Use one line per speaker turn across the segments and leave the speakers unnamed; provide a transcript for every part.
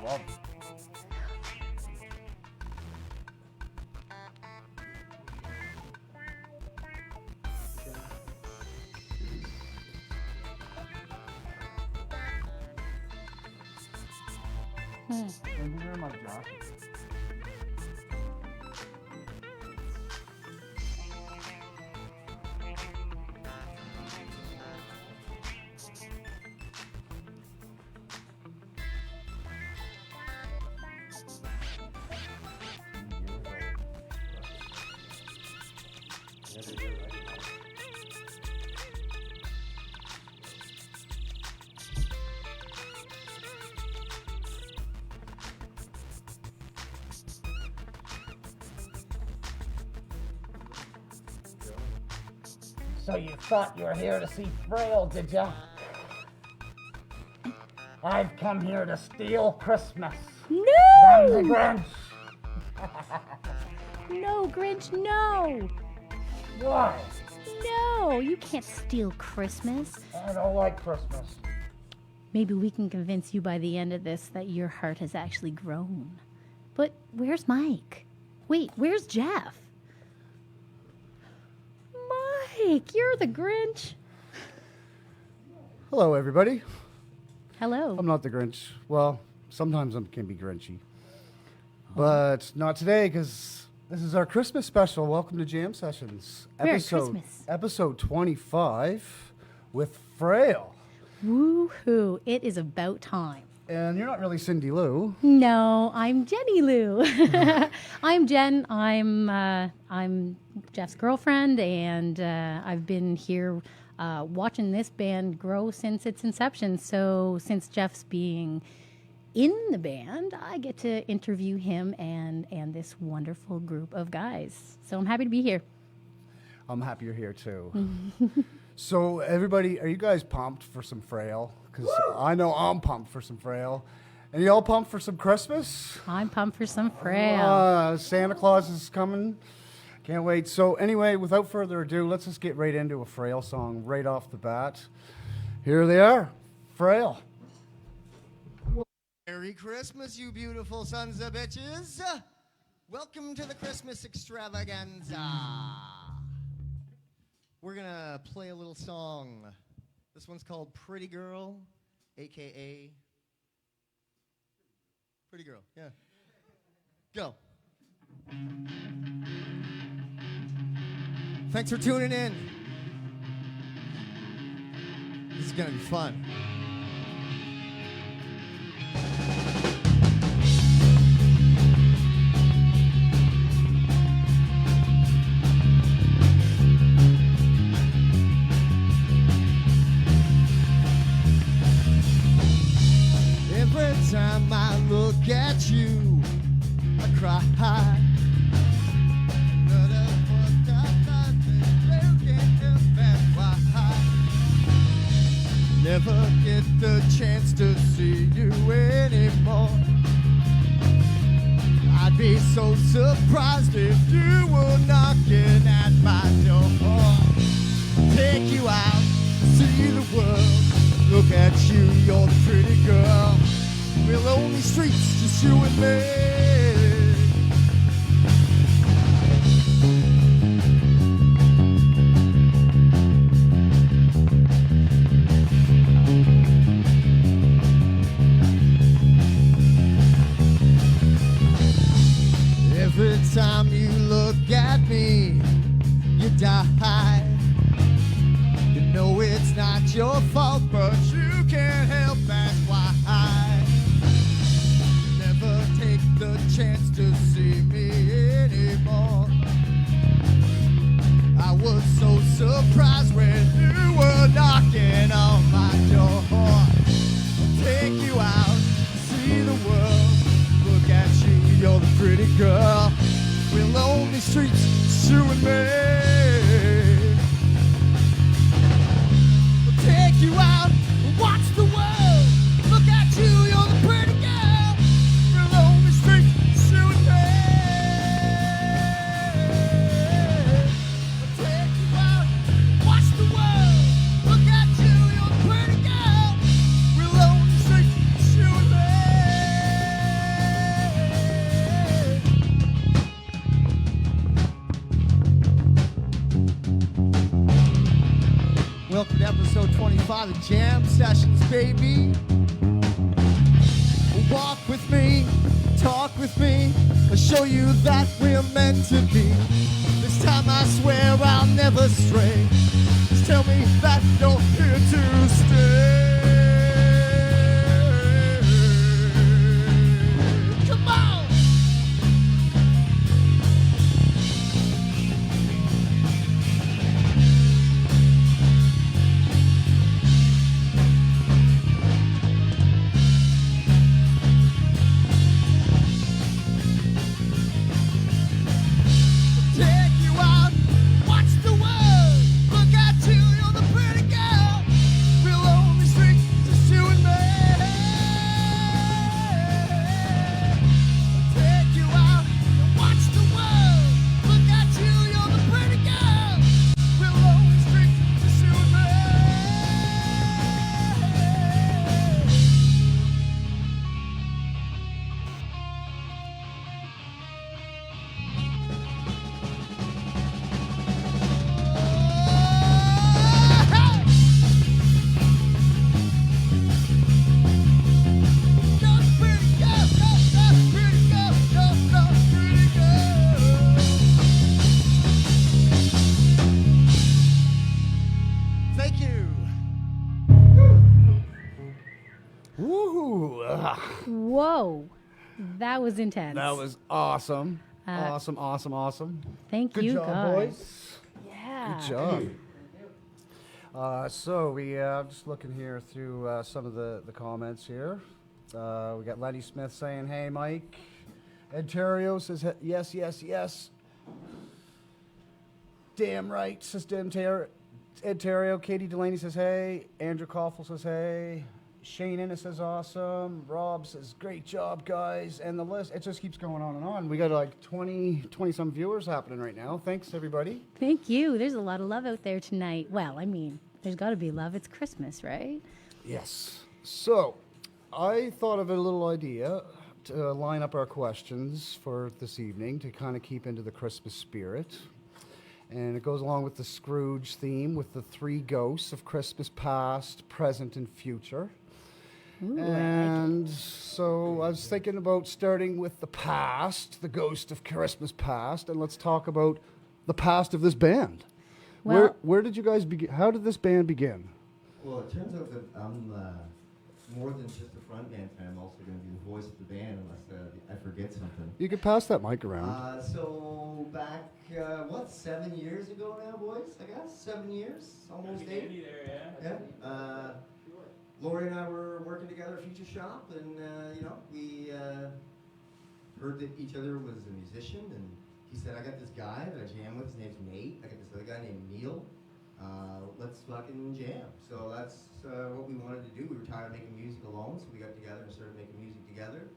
love. Thank you very much, Josh. So you thought you were here to see FrAiL, did ya? I've come here to steal Christmas.
No!
From the Grinch.
No, Grinch, no!
Why?
No, you can't steal Christmas.
I don't like Christmas.
Maybe we can convince you by the end of this that your heart has actually grown. But where's Mike? Wait, where's Jeph? Mike, you're the Grinch.
Hello, everybody.
Hello.
I'm not the Grinch. Well, sometimes I can be Grinchy. But not today, because this is our Christmas special. Welcome to Jam Sessions.
Merry Christmas.
Episode 25 with FrAiL.
Woohoo, it is about time.
And you're not really Cindy Lou.
No, I'm Jenny Lou. I'm Jenn. I'm Jeff's girlfriend, and I've been here watching this band grow since its inception. So since Jeff's being in the band, I get to interview him and this wonderful group of guys. So I'm happy to be here.
I'm happy you're here, too. So, everybody, are you guys pumped for some FrAiL? Because I know I'm pumped for some FrAiL. And y'all pumped for some Christmas?
I'm pumped for some FrAiL.
Santa Claus is coming. Can't wait. So anyway, without further ado, let's just get right into a FrAiL song right off the bat. Here they are, FrAiL.
Merry Christmas, you beautiful sons of bitches. Welcome to the Christmas Extravaganza. We're going to play a little song. This one's called Pretty Girl, a.k.a. Pretty Girl, yeah. Go. Thanks for tuning in. This is going to be fun. Every time I look at you, I cry. Never get the chance to see you anymore. I'd be so surprised if you were knocking at my door. Take you out, see the world. Look at you, you're the pretty girl. We're lonely streets, just you and me. Every time you look at me, you die. You know it's not your fault, but you can't help, that's why. Never take the chance to see me anymore. I was so surprised when you were knocking on my door. Take you out, see the world. Look at you, you're the pretty girl. We're lonely streets, just you and me. We'll take you out and watch the world. Look at you, you're the pretty girl. We're lonely streets, just you and me. We'll take you out and watch the world. Look at you, you're the pretty girl. We're lonely streets, just you and me. Welcome to episode 25 of Jam Sessions, baby. Walk with me, talk with me, I'll show you that we're meant to be. This time I swear I'll never stray. Just tell me that you're here to stay. Come on!
Whoa, that was intense.
That was awesome. Awesome.
Thank
Good
you,
job,
guys.
boys.
Yeah.
Good job. So we just looking here through some of the comments here. We got Lenny Smith saying, "Hey, Mike." Ed Terrio says, "Yes, yes, yes." Damn right, says Ed Terrio. Katie Delaney says, "Hey." Andrew Koffel says, "Hey." Shane Innes says, "Awesome." Rob says, "Great job, guys." And the list, it just keeps going on and on. We got like 20 some viewers happening right now. Thanks, everybody.
Thank you. There's a lot of love out there tonight. Well, I mean, there's got to be love. It's Christmas, right?
Yes. So, I thought of a little idea to line up our questions for this evening to kind of keep into the Christmas spirit. And it goes along with the Scrooge theme with the three ghosts of Christmas past, present, and future.
Ooh,
And so I was thinking about starting with the past, the ghost of Christmas past, and let's talk about the past of this band.
Well-
Where did you guys begin? How did this band begin?
Well, it turns out that I'm more than just a front man fan. I'm also going to be the voice of the band unless I forget something.
You could pass that mic around.
So back, 7 years ago now, boys, I guess? 7 years? Almost 8? Yeah. Lori and I were working together at Future Shop, and, we heard that each other was a musician, and he said, "I got this guy that I jam with, his name's Nate. I got this other guy named Neil. Let's fucking jam." So that's what we wanted to do. We were tired of making music alone, so we got together and started making music together.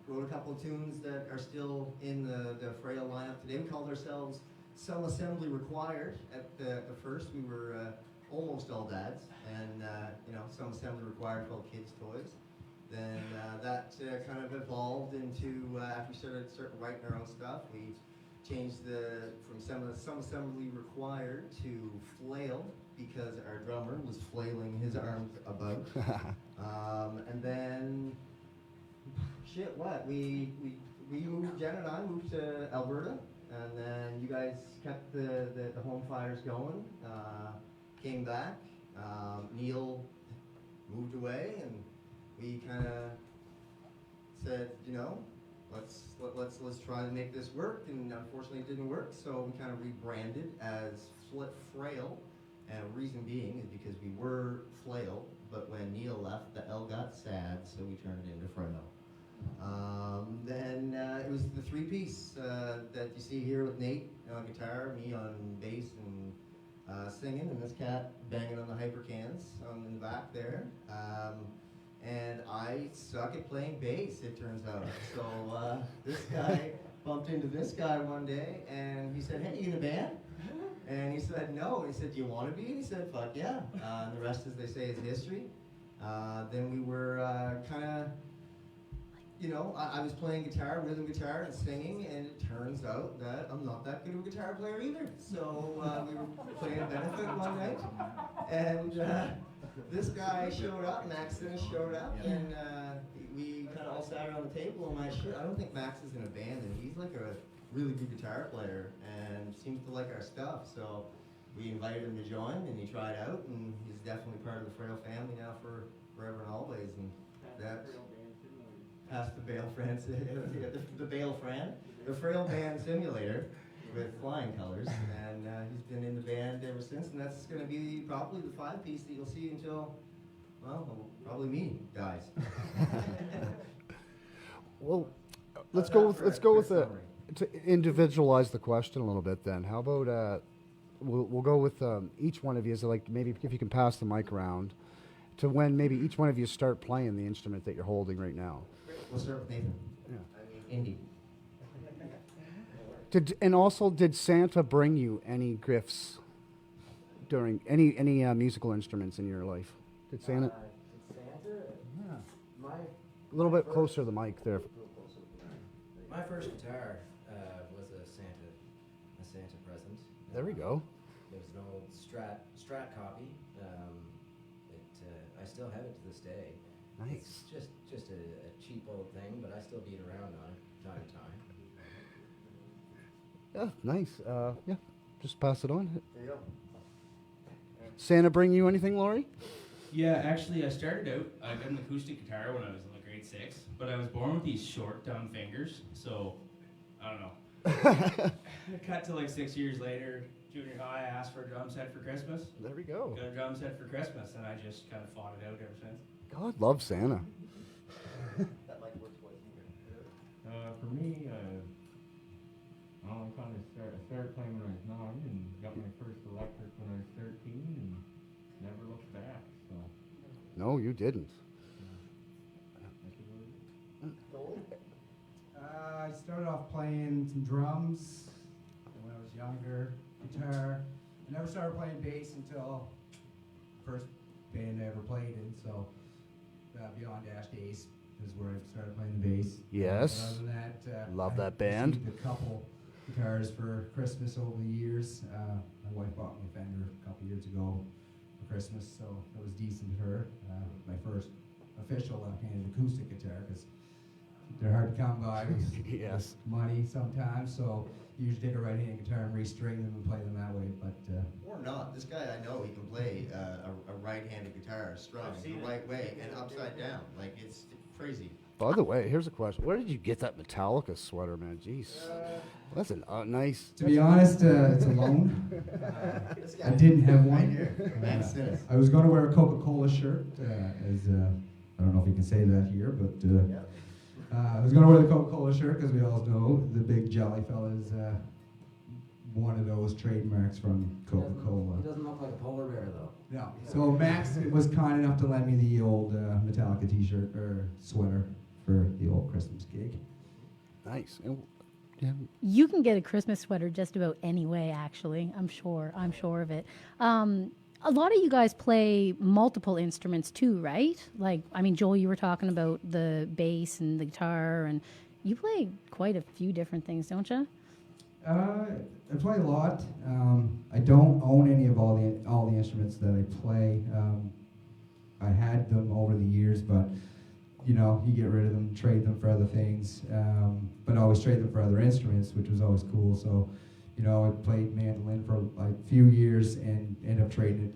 Wrote a couple of tunes that are still in the FrAiL lineup today. We called ourselves Some Assembly Required. At the first, we were almost all dads, and Some Assembly Required called Kids' Toys. Then that kind of evolved into, after we started writing our own stuff, we changed from Some Assembly Required to FrAiL, because our drummer was flailing his arms about. And then, we moved, Jenn and I moved to Alberta, and then you guys kept the home fires going, came back, Neil moved away, and we kind of said, let's try to make this work, and unfortunately it didn't work, so we kind of rebranded as FrAiL, and reason being is because we were FrAiL, but when Neil left, the L got sad, so we turned it into FrAiL. Then it was the three-piece that you see here with Nate on guitar, me on bass and singing, and this cat banging on the hyper cans in the back there. And I suck at playing bass, it turns out. So this guy bumped into this guy one day, and he said, "Hey, you in a band?" And he said, "No." He said, "Do you want to be?" And he said, "Fuck yeah." And the rest, as they say, is history. Then we were kind of, I was playing guitar, rhythm guitar, and singing, and it turns out that I'm not that good of a guitar player either. So we were playing a benefit one night, night. And this guy showed up, Max Dennis showed up, and we kind of all sat around the table. And I don't think Max is in a band, and he's like a really good guitar player and seems to like our stuff. So we invited him to join, and he tried out, and he's definitely part of the FrAiL family now for forever and always. And that's past the Bail Fran, the Bail Fran, the FrAiL Band Simulator with flying colors, and he's been in the band ever since, and that's going to be probably the 5-piece that you'll see until, well, probably me dies.
Well, let's go with to individualize the question a little bit. Then, how about we'll go with each one of you. So, like, maybe if you can pass the mic around to when maybe each one of you start playing the instrument that you're holding right now.
We'll start with Nathan.
Yeah.
I mean, Indy.
Did Santa bring you any gifts during any musical instruments in your life? Did Santa?
My
A little bit closer to the mic there.
my first guitar was a Santa present.
There we go.
It was an old Strat copy. I still have it to this day.
Nice.
It's just a cheap old thing, but I still beat around on it time to time.
Yeah, nice. Yeah, just pass it on.
There you go.
Santa bring you anything, Laurie?
Yeah, actually, I started out, I got an acoustic guitar when I was in like grade 6, but I was born with these short, dumb fingers, so, I don't know. Cut to like 6 years later, junior high, I asked for a drum set for Christmas.
There we go.
Got a drum set for Christmas, and I just kind of fought it out ever since.
God love Santa.
That mic works twice.
For me, I kind of started playing when I was 9 and got my first electric when I was 13 and never looked back. So.
No, you didn't.
I started off playing some drums when I was younger, guitar. I never started playing bass until first band I ever played in. So Beyond Dash Days is where I started playing the bass.
Yes.
Other than that,
Love
I
that band.
received a couple guitars for Christmas over the years. My wife bought me a Fender a couple years ago for Christmas, so it was decent of her. My first official left-handed acoustic guitar, because they're hard to come by with
Yes.
money sometimes, so you usually take a right-handed guitar and restring them and play them that way, but
Or not. This guy, I know he can play a right-handed guitar strung the right way and upside down. Like, it's crazy.
By the way, here's a question. Where did you get that Metallica sweater, man? Jeez. That's a nice...
to be honest, it's a loan.
This guy
I didn't have
right
one.
here. Max Dennis.
I was going to wear a Coca-Cola shirt, as I don't know if you can say that here, but I was going to wear the Coca-Cola shirt because we all know the big jelly fella is one of those trademarks from Coca-Cola.
He doesn't look like a polar bear though.
No. So Max was kind enough to lend me the old Metallica t-shirt or sweater for the old Christmas gig.
Nice. Yeah.
You can get a Christmas sweater just about any way, actually. I'm sure of it. A lot of you guys play multiple instruments too, right? Like, I mean, Joel, you were talking about the bass and the guitar, and you play quite a few different things, don't you?
I play a lot. I don't own any of all the instruments that I play. I had them over the years, but you know, you get rid of them, trade them for other things, but always trade them for other instruments, which was always cool. So, you know, I played mandolin for like a few years and ended up trading it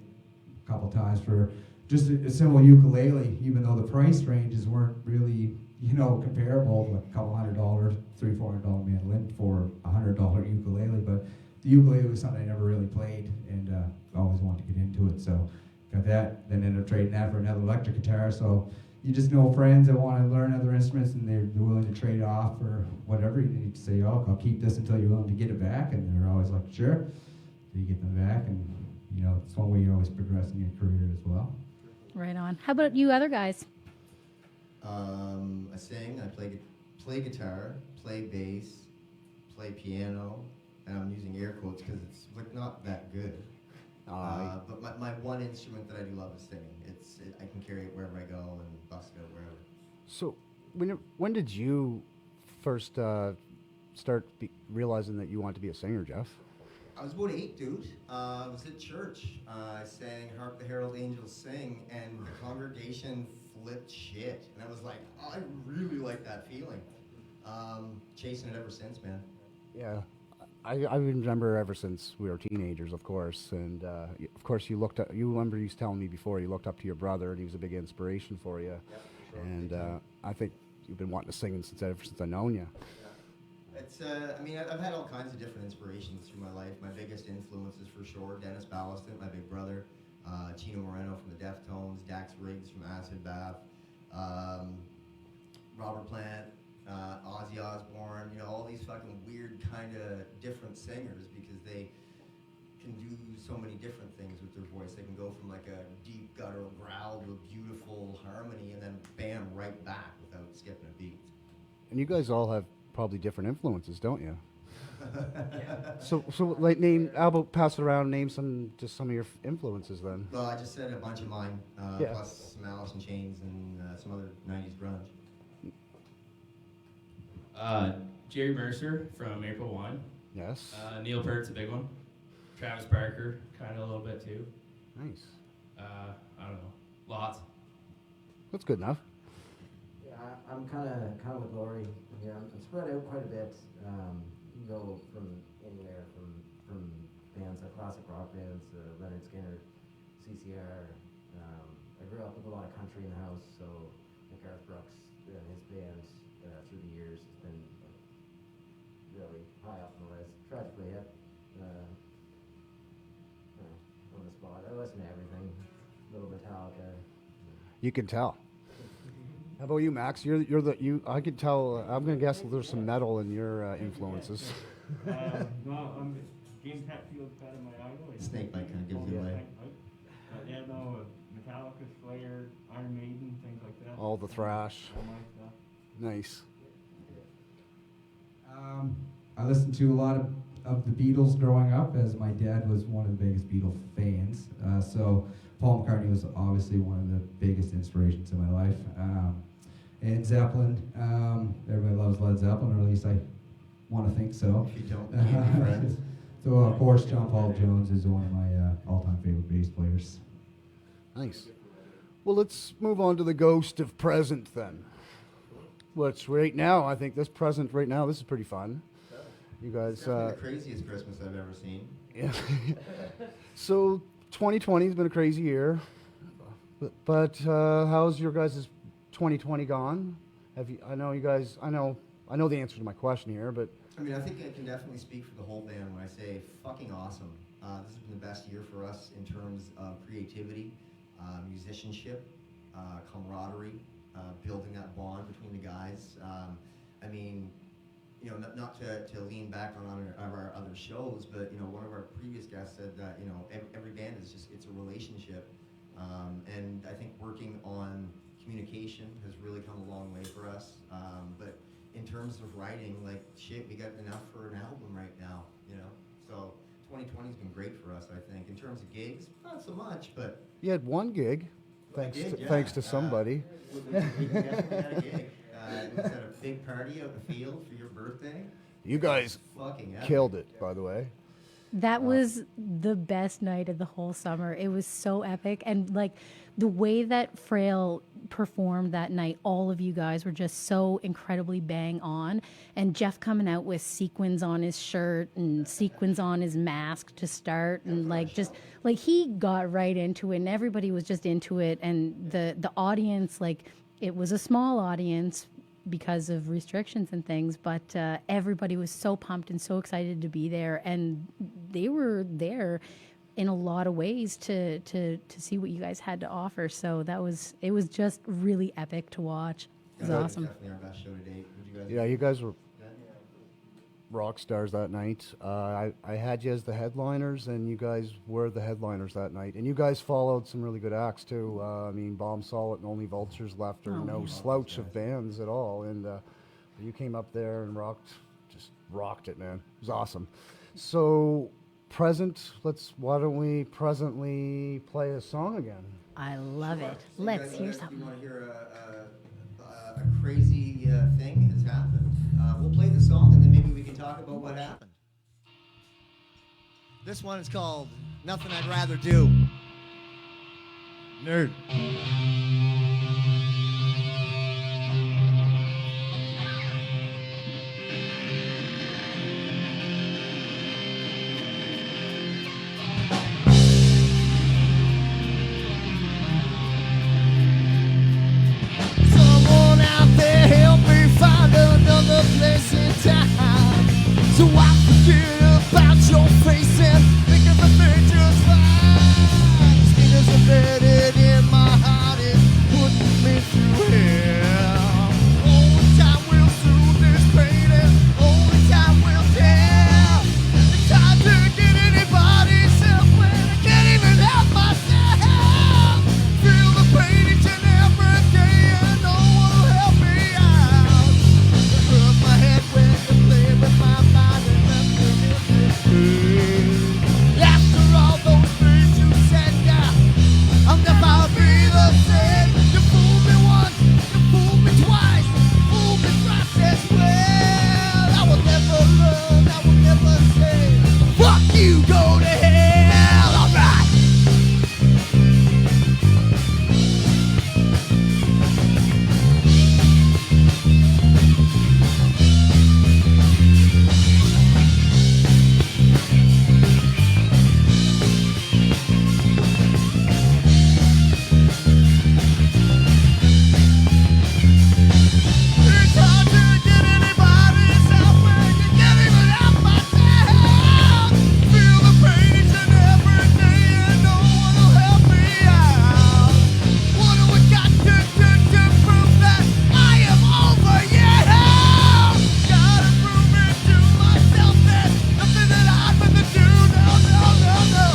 a couple times for just a simple ukulele, even though the price ranges weren't really, you know, comparable, like a couple $100, $300-400 mandolin for $100 ukulele. But the ukulele was something I never really played, and always wanted to get into it. So got that, then ended up trading that for another electric guitar. So you just know friends that want to learn other instruments, and they're willing to trade off or whatever. You need to say, oh, I'll keep this until you're willing to get it back, and they're always like, sure. So you get them back, and you know, it's one way you're always progressing your career as well.
Right on. How about you other guys?
I sing, I play guitar, play bass, play piano, and I'm using air quotes because it's like not that good. But my one instrument that I do love is singing. I can carry it wherever I go and bust it out wherever.
So, when did you first start realizing that you wanted to be a singer, Jeph?
I was about 8, dude. I was at church. I sang Hark the Herald Angels Sing, and the congregation flipped shit. And I was like, oh, I really like that feeling. Chasing it ever since, man.
Yeah. I remember ever since we were teenagers, of course. And, of course, you remember you was telling me before, you looked up to your brother, and he was a big inspiration for you.
Yep, sure.
And I think you've been wanting to sing ever since I've known you.
It's, I mean, I've had all kinds of different inspirations through my life. My biggest influences, for sure, Dennis Ballaston, my big brother, Chino Moreno from the Deftones, Dax Riggs from Acid Bath, Robert Plant, Ozzy Osbourne, you know, all these fucking weird kind of different singers, because they can do so many different things with their voice. They can go from like a deep guttural growl to a beautiful harmony, and then bam, right back without skipping a beat.
And you guys all have probably different influences, don't you? So like how about pass it around, name some of your influences then.
Well, I just said a bunch of mine,
Yeah.
plus some Alice in Chains and some other 90s grunge.
Jerry Mercer from April 1.
Yes.
Neil Peart's a big one. Travis Barker, kind of a little bit too.
Nice.
I don't know. Lots.
That's good enough.
Yeah, I'm kind of with Lori here. I'm spread out quite a bit. You go from anywhere from bands like classic rock bands, Leonard Skinner, CCR. I grew up with a lot of country in the house, so Garth Brooks and his band through the years has been really high up on the list. Tragically hit on the spot. I listen to everything. A little Metallica.
You can tell. How about you, Max? I could tell. I'm gonna guess there's some metal in your influences.
No, James Hetfield's kind of my idol.
Snakebite kind of gives it away.
Yeah, no, Metallica, Slayer, Iron Maiden, things like that.
All the thrash.
All my stuff.
Nice.
I listened to a lot of the Beatles growing up, as my dad was one of the biggest Beatle fans. So Paul McCartney was obviously one of the biggest inspirations in my life. And Zeppelin, everybody loves Led Zeppelin, or at least I want to think so.
If you don't, you can't be friends.
So of course, John Paul Jones is one of my all-time favorite bass players.
Nice. Well, let's move on to the ghost of present then. Which right now, I think this present right now, this is pretty fun. You guys.
It's definitely the craziest Christmas I've ever seen.
Yeah. So 2020 has been a crazy year, but how's your guys' 2020 gone? I know the answer to my question here, but
I mean, I think I can definitely speak for the whole band when I say fucking awesome. This has been the best year for us in terms of creativity, musicianship, camaraderie, building that bond between the guys. I mean, you know, not to lean back on our other shows, but you know, one of our previous guests said that you know every band is it's a relationship, and I think working on communication has really come a long way for us. But in terms of writing, like shit, we got enough for an album right now, you know. So 2020's been great for us, I think. In terms of gigs, not so much, but
you had one gig, thanks to somebody.
We definitely had a gig. It was at a big party out in the field for your birthday.
You guys
fucking
killed it, by the way.
That was the best night of the whole summer. It was so epic. And like the way that FrAiL performed that night, all of you guys were just so incredibly bang on. And Jeph coming out with sequins on his shirt and sequins on his mask to start. And like just like he got right into it and everybody was just into it. And the audience, like it was a small audience because of restrictions and things, but everybody was so pumped and so excited to be there, and they were there in a lot of ways to see what you guys had to offer. So it was just really epic to watch. It was awesome.
Definitely our best show to date.
You guys were rock stars that night. I had you as the headliners, and you guys were the headliners that night. And you guys followed some really good acts too. I mean, Bomb Solid and Only Vultures Left are no slouch of bands at all. And you came up there and rocked it, man. It was awesome. So why don't we presently play a song again?
I love it.
So
Let's
guys,
hear
if
something.
you want to hear a crazy thing has happened, we'll play the song and then maybe we can talk about what happened. This one is called Nothing I'd Rather Do. Nerd. Someone out there help me find another place in town, so I forget about your face and think everything just fine. Stingers embedded in my heart is putting me through hell. Only time will soothe this pain and only time will tell. It's hard to get anybody's help when I can't even help myself. Feel the pain each and every day and no one will help me out. Hurt my head when you play with my mind and left me in this pain. After all those things you said, yeah, I'll never be the same. You fooled me once, you fooled me twice, fooled me thrice as well. I will never learn, I will never say, fuck you, go to hell. Alright. It's hard to get anybody's help when you can't even help myself. Feel the pain each and every day and no one will help me out. What do we got to do to prove that I am over? Yeah, gotta prove it to myself. There's nothing that I'd rather do. No, no, no, no.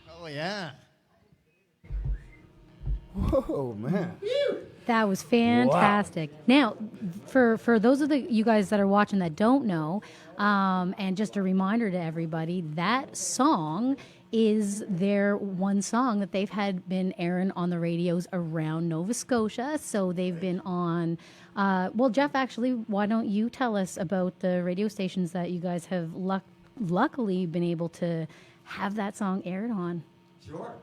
Oh yeah.
Whoa, man.
That was fantastic. Now, for those of you guys that are watching that don't know, and just a reminder to everybody, that song is their one song that they've had been airing on the radios around Nova Scotia. So they've been on. Well, Jeph, actually, why don't you tell us about the radio stations that you guys have luckily been able to have that song aired on?
Sure.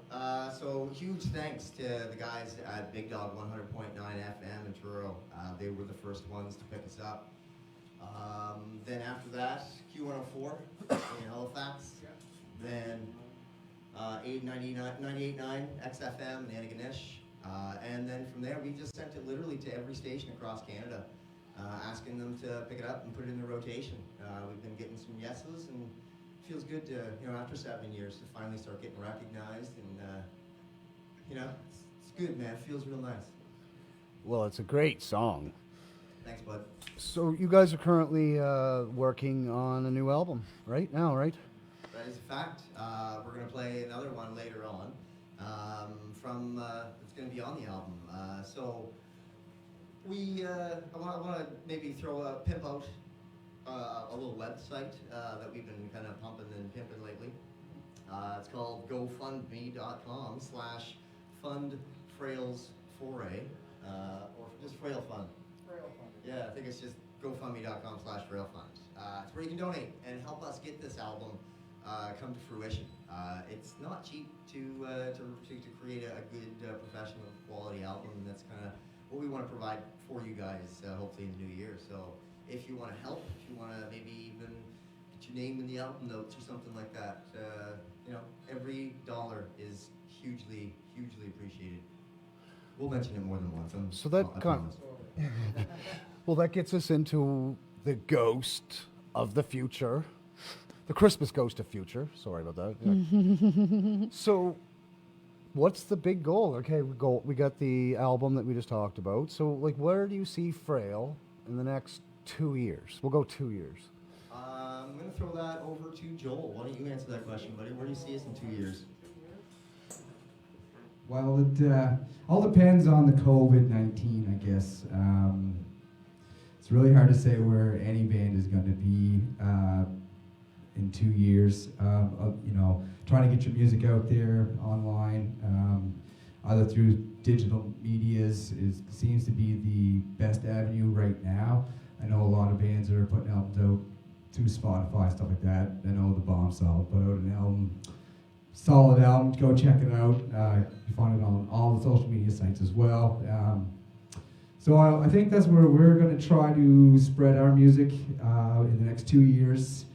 So huge thanks to the guys at Big Dog 100.9 FM in Truro. They were the first ones to pick us up. Then after that, Q104 in Halifax. Then 98.9 XFM in Antigonish. And then from there, we just sent it literally to every station across Canada, asking them to pick it up and put it in the rotation. We've been getting some yeses, and it feels good to, after 7 years, to finally start getting recognized. And, it's good, man. It feels real nice.
Well, it's a great song.
Thanks, bud.
So you guys are currently working on a new album right now, right?
That is a fact. We're going to play another one later on it's going to be on the album. So I want to maybe pimp out a little website that we've been kind of pumping and pimping lately. It's called gofundme.com/fund FrAiL's foray, or just FrAiL Fund. Yeah, I think it's just gofundme.com/FrAiL Fund. It's where you can donate and help us get this album come to fruition. It's not cheap to create a good, professional, quality album, and that's kind of what we want to provide for you guys, hopefully in the new year. So if you want to help, if you want to maybe even get your name in the album notes or something like that, every dollar is hugely, hugely appreciated. We'll mention it more than once.
So that well, that gets us into the ghost of the future. The Christmas ghost of future. Sorry about that. Yeah. So, what's the big goal? Okay, we got the album that we just talked about. So, where do you see FrAiL in the next 2 years? We'll go 2 years.
I'm going to throw that over to Joel. Why don't you answer that question, buddy? Where do you see us in 2 years?
Well, it all depends on the COVID-19, I guess. It's really hard to say where any band is going to be in 2 years of, you know, trying to get your music out there online, either through digital medias seems to be the best avenue right now. I know a lot of bands are putting albums out through Spotify, stuff like that. I know the Bombshell put out an album, solid album. Go check it out. You find it on all the social media sites as well. So I think that's where we're going to try to spread our music in the next 2 years.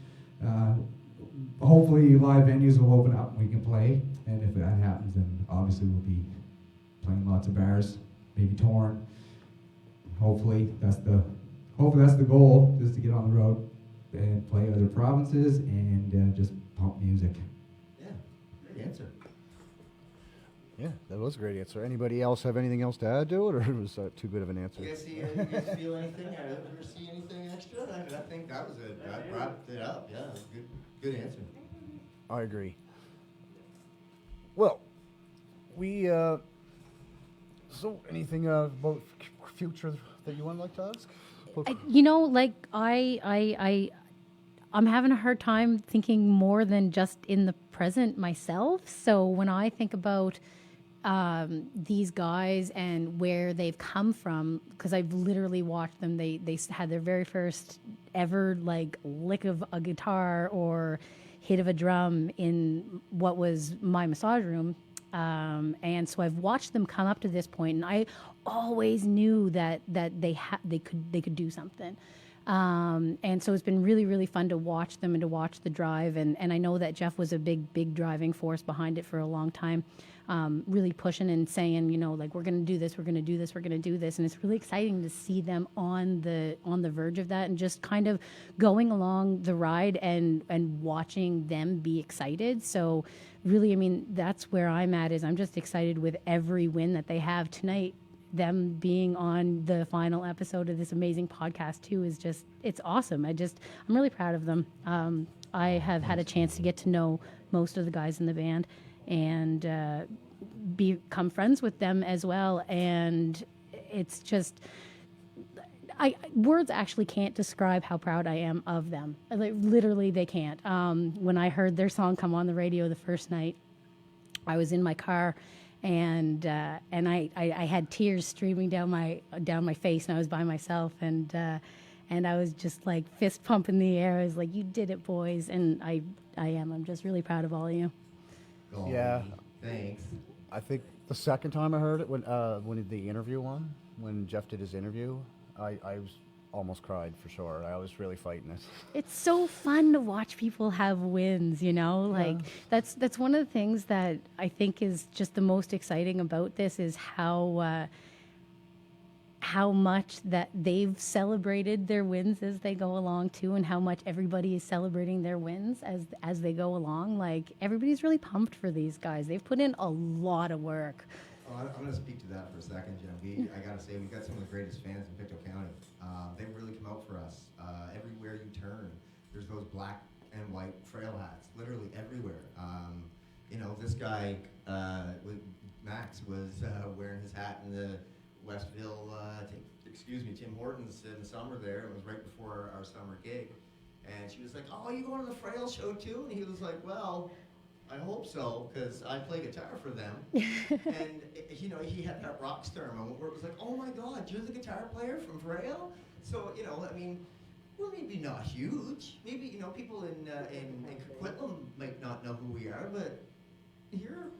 Hopefully live venues will open up and we can play. And if that happens, then obviously we'll be playing lots of bars, maybe Torn. Hopefully that's the goal, is to get on the road and play other provinces and just pump music.
Yeah, great answer.
Yeah, that was a great answer. Anybody else have anything else to add to it, or was that too good of an answer?
You guys feel anything? Ever see anything extra? I think that was it. I wrapped it up. Yeah, good answer.
I agree. Well, we so anything about future that you would like to ask?
You know, like I'm having a hard time thinking more than just in the present myself. So when I think about these guys and where they've come from, because I've literally watched them. They had their very first ever like lick of a guitar or hit of a drum in what was my massage room. And so I've watched them come up to this point, and I always knew that they could do something. And so it's been really, really fun to watch them and to watch the drive. And I know that Jeph was a big driving force behind it for a long time, really pushing and saying, you know, like, we're going to do this, we're going to do this, we're going to do this. And it's really exciting to see them on the verge of that and just kind of going along the ride and watching them be excited. So really, I mean, that's where I'm at, is I'm just excited with every win that they have tonight. Them being on the final episode of this amazing podcast too is just, it's awesome. I'm really proud of them. I have had a chance to get to know most of the guys in the band and become friends with them as well. And it's just, words actually can't describe how proud I am of them. Like, literally, they can't. When I heard their song come on the radio the first night, I was in my car, and I had tears streaming down my face, and I was by myself, and I was just like fist pumping the air. I was like, "You did it, boys!" And I am. I'm just really proud of all of you.
Oh,
Yeah.
Thanks.
I think the second time I heard it, when the interview one, when Jeph did his interview, I was almost cried for sure. I was really fighting it.
It's so fun to watch people have wins, you know? Like, that's one of the things that I think is just the most exciting about this, is how much that they've celebrated their wins as they go along too, and how much everybody is celebrating their wins as they go along. Like, everybody's really pumped for these guys. They've put in a lot of work.
Oh, I'm going to speak to that for a second, Jenn. I got to say, we've got some of the greatest fans in Pictou County. They really come out for us. Everywhere you turn, there's those black and white FrAiL hats, literally everywhere. You know, this guy, Max, was wearing his hat in the Westville, Tim Hortons in the summer there. It was right before our summer gig. And she was like, "Oh, you going to the FrAiL show too?" And he was like, "Well, I hope so, because I play guitar for them." And, you know, he had that rock star moment where it was like, "Oh my God, you're the guitar player from FrAiL?" So, you know, I mean, we're maybe not huge. Maybe, you know, people in Coquitlam might not know who we are, but here,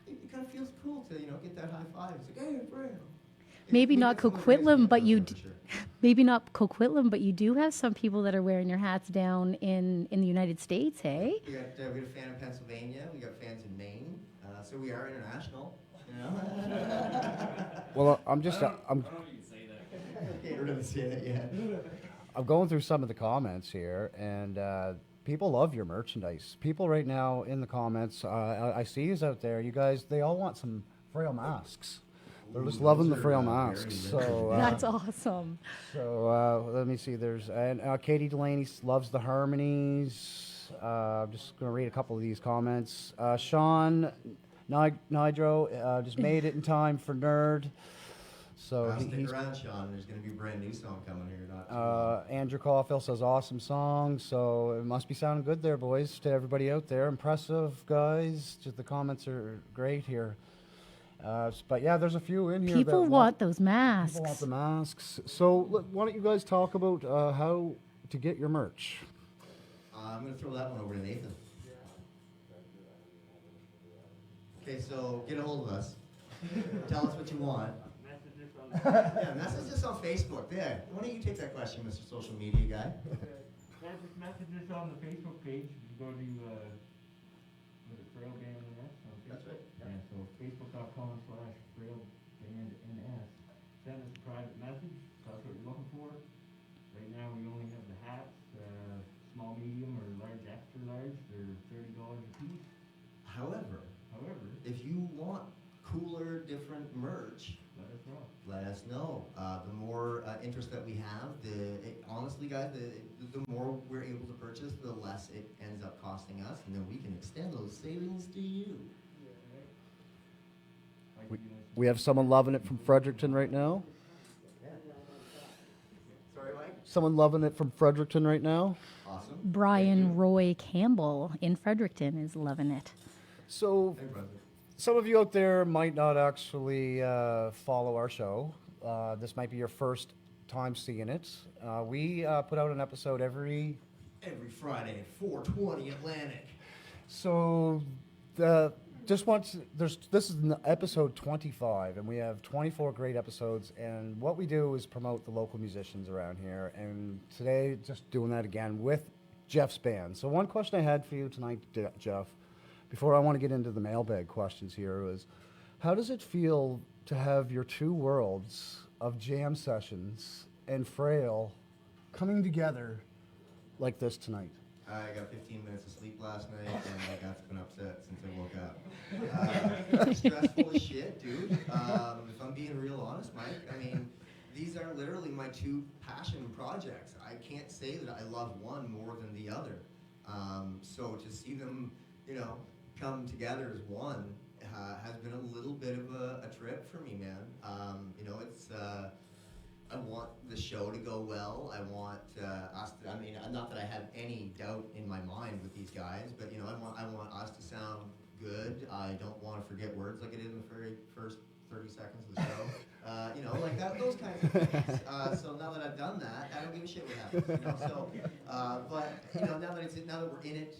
it kind of feels cool to, you know, get that high five. It's like, "Hey, FrAiL."
Maybe not Coquitlam, but maybe not Coquitlam, but you do have some people that are wearing your hats down in the United States, hey?
We got a fan in Pennsylvania. We got fans in Maine. So we are international. You know.
Well,
I don't know if you can say that.
Can't really say that yet.
I'm going through some of the comments here, and people love your merchandise. People right now in the comments, I see yous out there. You guys, they all want some FrAiL masks. They're just loving the FrAiL masks. So
That's awesome.
So let me see. There's Katie Delaney loves the harmonies. I'm just going to read a couple of these comments. Sean Nidro just made it in time for Nerd. So
Stick
he's
around, Sean. There's going to be a brand new song coming here. Not too long.
Andrew Caulfield says awesome song, so it must be sounding good there, boys. To everybody out there, impressive guys. Just the comments are great here. But yeah, there's a few in here.
People
that
want those masks.
People want the masks. So look, why don't you guys talk about how to get your merch?
I'm going to throw that one over to Nathan. Okay, so get a hold of us. Tell us what you want. Yeah, message us on Facebook. There. Why don't you take that question, Mr. Social Media Guy?
Just message us on the Facebook page. You can go to FrAiL Band NS on Facebook.
That's right.
Yeah, so facebook.com/FrAiL Band NS. Send us a private message. Tell us what you're looking for. Right now we only have the hats, small, medium, or large, extra large. They're $30 a piece.
However, if you want cooler, different merch,
let us know.
Let us know. The more interest that we have, honestly, guys, the more we're able to purchase, the less it ends up costing us, and then we can extend those savings to you.
We have someone loving it from Fredericton right now.
Sorry, Mike?
Someone loving it from Fredericton right now.
Awesome.
Brian Roy Campbell in Fredericton is loving it.
So, some of you out there might not actually follow our show. This might be your first time seeing it. We put out an episode every
Friday at 4:20 Atlantic.
So, this is episode 25, and we have 24 great episodes. And what we do is promote the local musicians around here. And today, just doing that again with Jeff's band. So, one question I had for you tonight, Jeph, before I want to get into the mailbag questions here, was how does it feel to have your two worlds of jam sessions and FrAiL coming together like this tonight?
I got 15 minutes of sleep last night, and I got been upset since I woke up. Stressful as shit, dude. If I'm being real honest, Mike, I mean, these are literally my two passion projects. I can't say that I love one more than the other. So to see them, come together as one has been a little bit of a trip for me, man. It's I want the show to go well. I want us to, not that I have any doubt in my mind with these guys, but I want us to sound good. I don't want to forget words like I did in the very first 30 seconds of the show. Like that, those kinds of things. So now that I've done that, I don't give a shit what happens. So, but now that we're in it,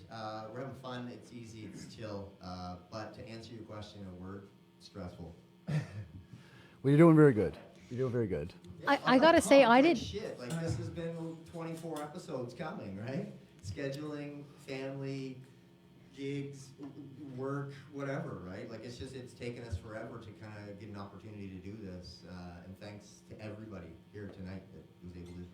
we're having fun. It's easy. It's chill. But to answer your question in a word, stressful.
Well, you're doing very good. You're doing very good.
Yeah, I gotta say, I did.
Shit, like this has been 24 episodes coming, right? Scheduling, family, gigs, work, whatever, right? Like it's taken us forever to kind of get an opportunity to do this, and thanks to everybody here tonight that was able to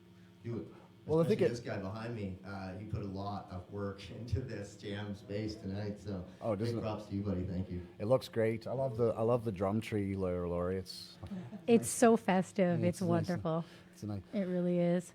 do it.
Well, I think
this guy behind me, he put a lot of work into this jam space tonight. So, big props to you, buddy. Thank you.
It looks great. I love the drum tree, Lori.
It's so festive. It's
nice.
wonderful.
It's nice.
It really is.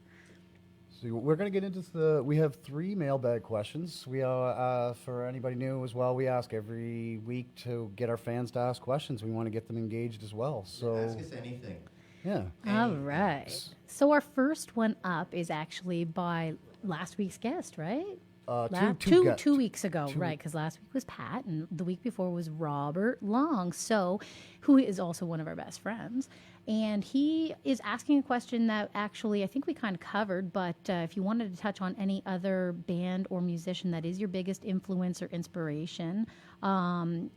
So we're going to get into we have 3 mailbag questions. We for anybody new as well, we ask every week to get our fans to ask questions. We want to get them engaged as well. So
ask us anything.
Yeah.
All right. So our first one up is actually by last week's guest, right? Two weeks ago, right? Because last week was Pat, and the week before was Robert Long, who is also one of our best friends. And he is asking a question that actually I think we kind of covered, but if you wanted to touch on any other band or musician that is your biggest influence or inspiration,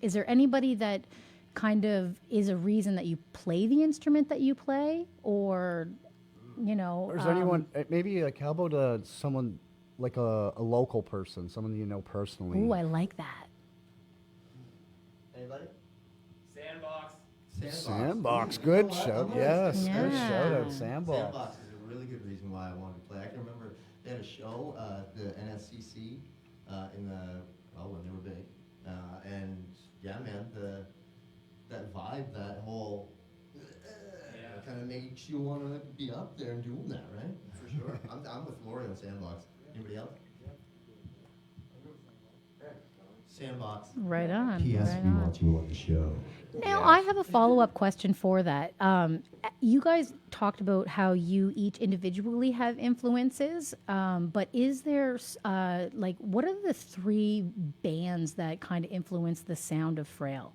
is there anybody that kind of is a reason that you play the instrument that you play, or Or
is there anyone, maybe like how about someone like a local person, someone you know personally?
Ooh, I like that.
Anybody?
Sandbox, good shout. Yes,
Yeah.
good shout out, Sandbox.
Sandbox is a really good reason why I wanted to play. I can remember they had a show, the NSCC, when they were big, and yeah, man, that vibe, that whole kind of makes you want to be up there and doing that, right? For sure. I'm with Lori on Sandbox. Anybody else? Sandbox.
Right on.
P.S.
Right
we
on.
want you on the show.
Now, I have a follow-up question for that. You guys talked about how you each individually have influences, but is there, what are the three bands that kind of influence the sound of FrAiL?